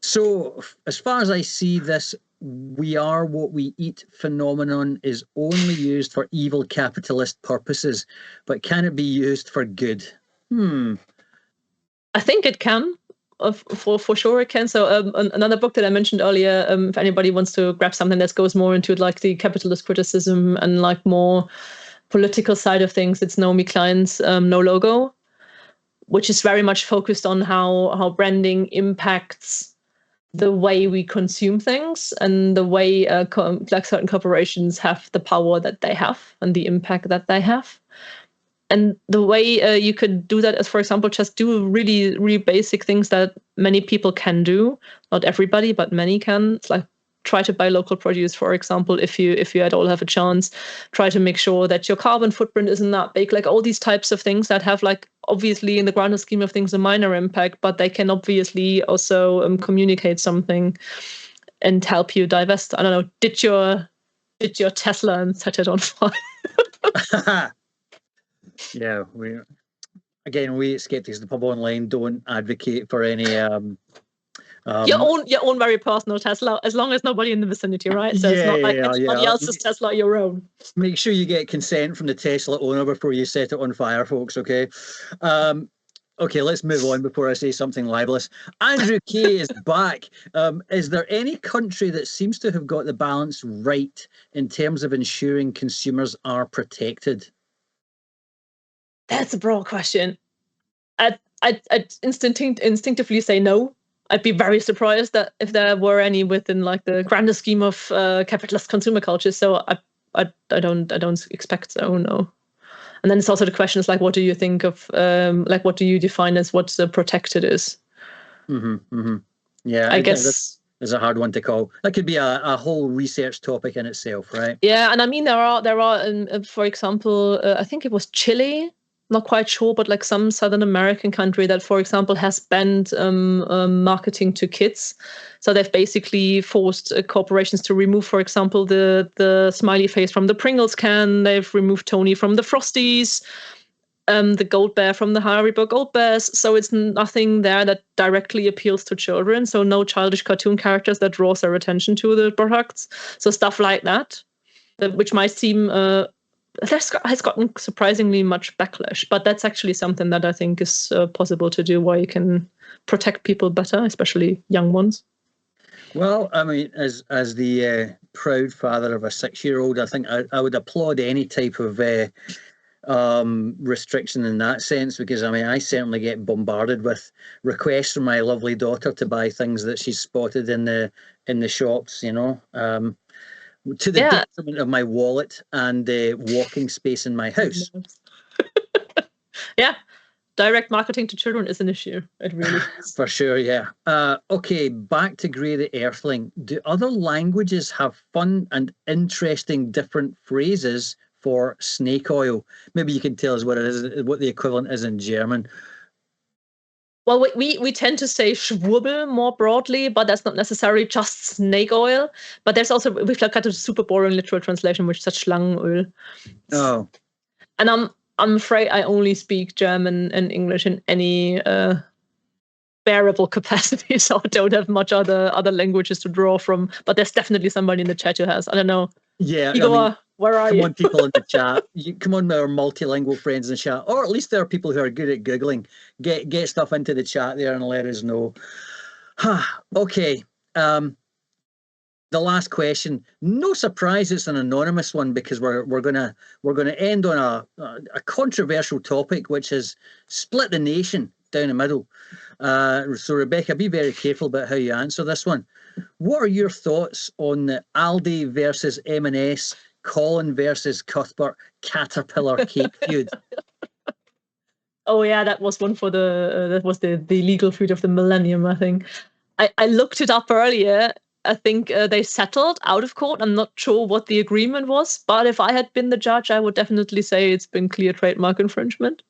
So, as far as I see, this "we are what we eat" phenomenon is only used for evil capitalist purposes, but can it be used for good? I think it can. For sure it can. So another book that I mentioned earlier, if anybody wants to grab something that goes more into like the capitalist criticism and like more political side of things, it's Naomi Klein's No Logo, which is very much focused on how branding impacts the way we consume things and the way like certain corporations have the power that they have and the impact that they have. And the way you could do that is, for example, just do really, really basic things that many people can do. Not everybody, but many can. It's like try to buy local produce, for example, if you at all have a chance. Try to make sure that your carbon footprint isn't that big. Like all these types of things that have, like, obviously in the grander scheme of things, a minor impact, but they can obviously also communicate something and help you divest. I don't know. Did your Tesla and set it on fire? Yeah, we at Skeptics, the Pub Online, don't advocate for any your own very personal Tesla, as long as nobody in the vicinity, right? So it's not like anybody else's Tesla, your own. Make sure you get consent from the Tesla owner before you set it on fire, folks. Okay. Okay, let's move on before I say something libelous. Andrew K is back. Is there any country that seems to have got the balance right in terms of ensuring consumers are protected? That's a broad question. I'd instinctively say no. I'd be very surprised that if there were any within like the grander scheme of capitalist consumer culture. So I don't expect so, no. And then it's also the question is like, what do you think of like what do you define as what protected is? Yeah, I guess is a hard one to call. That could be a whole research topic in itself, right? Yeah, and I mean there are for example, I think it was Chile. Not quite sure, but like some Southern American country that, for example, has banned marketing to kids. So they've basically forced corporations to remove, for example, the smiley face from the Pringles can. They've removed Tony from the Frosties, the Gold Bear from the Haribo Gold Bears. So it's nothing there that directly appeals to children. So no childish cartoon characters that draws their attention to the products. So stuff like that, which might seem... has gotten surprisingly much backlash, but that's actually something that I think is possible to do, where you can protect people better, especially young ones. Well, I mean, as the proud father of a 6-year-old, I think I would applaud any type of restriction in that sense, because I mean, I certainly get bombarded with requests from my lovely daughter to buy things that she's spotted in the shops, to the detriment of my wallet and walking space in my house. Yeah, direct marketing to children is an issue. It really is. For sure, yeah. Okay, back to Grey the Earthling. Do other languages have fun and interesting different phrases for snake oil? Maybe you can tell us what it is, what the equivalent is in German. Well, we tend to say Schwurbel more broadly, but that's not necessarily just snake oil. But there's also, we've got a super boring literal translation, which is such Schlangenöl. Oh. And I'm afraid I only speak German and English in any bearable capacity, so I don't have much other languages to draw from. But there's definitely somebody in the chat who has. I don't know. Yeah, Igor, where are you? Come on, people in the chat. Come on, our multilingual friends in the chat, or at least there are people who are good at Googling. Get stuff into the chat there and let us know. Okay. The last question. No surprise, it's an anonymous one because we're gonna end on a controversial topic, which is split the nation down the middle. So Rebecca, be very careful about how you answer this one. What are your thoughts on the Aldi versus M&S, Colin versus Cuthbert Caterpillar cake feud? Oh yeah, that was one for that was the legal feud of the millennium, I think. I looked it up earlier. I think they settled out of court. I'm not sure what the agreement was, but if I had been the judge, I would definitely say it's been clear trademark infringement.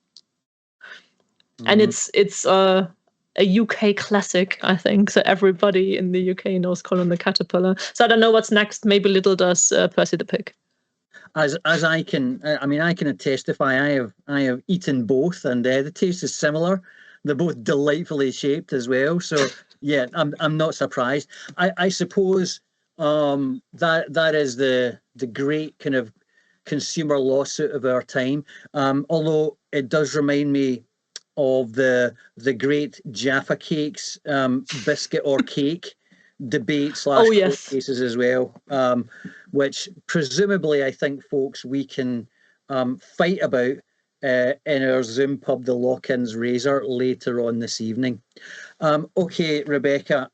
And it's a UK classic, I think. So everybody in the UK knows Colin the Caterpillar. So I don't know what's next. Maybe little does Percy the Pig. As I can testify, I have eaten both, and the taste is similar. They're both delightfully shaped as well. So yeah, I'm not surprised. I suppose that is the great kind of consumer lawsuit of our time. Although it does remind me of the great Jaffa Cakes biscuit or cake debate / court cases as well, which presumably I think, folks, we can fight about in our Zoom pub, the Lock-In's Razor, later on this evening. Okay, Rebecca,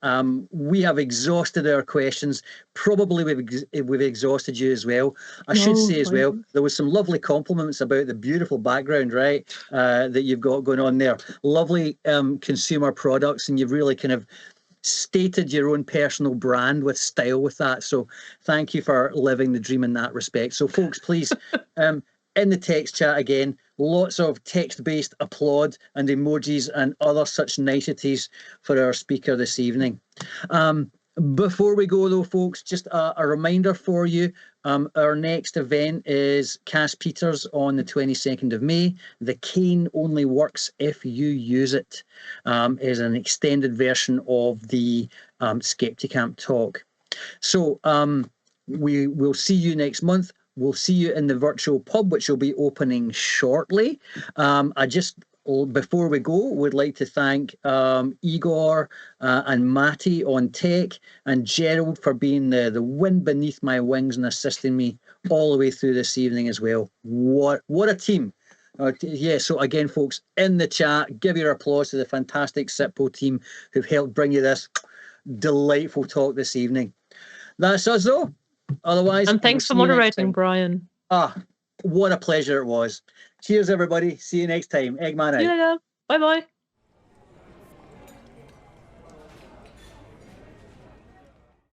we have exhausted our questions. Probably we've exhausted you as well. I should say as well, there was some lovely compliments about the beautiful background, right, that you've got going on there. Lovely consumer products, and you've really kind of stated your own personal brand with style with that. So thank you for living the dream in that respect. So folks, please, in the text chat again, lots of text-based applaud and emojis and other such niceties for our speaker this evening. Before we go though, folks, just a reminder for you, our next event is Cass Peters on the 22nd of May. The cane only works if you use it, is an extended version of the Skepticamp talk. So we will see you next month. We'll see you in the virtual pub, which will be opening shortly. Before we go, would like to thank Igor and Matty on tech, and Gerald for being the wind beneath my wings and assisting me all the way through this evening as well. What a team. Yeah, so again, folks, in the chat, give your applause to the fantastic SIPO team who've helped bring you this delightful talk this evening. That's us though. Otherwise, and thanks for moderating, Brian. What a pleasure it was. Cheers, everybody. See you next time. Eggman out. Yeah. Bye-bye.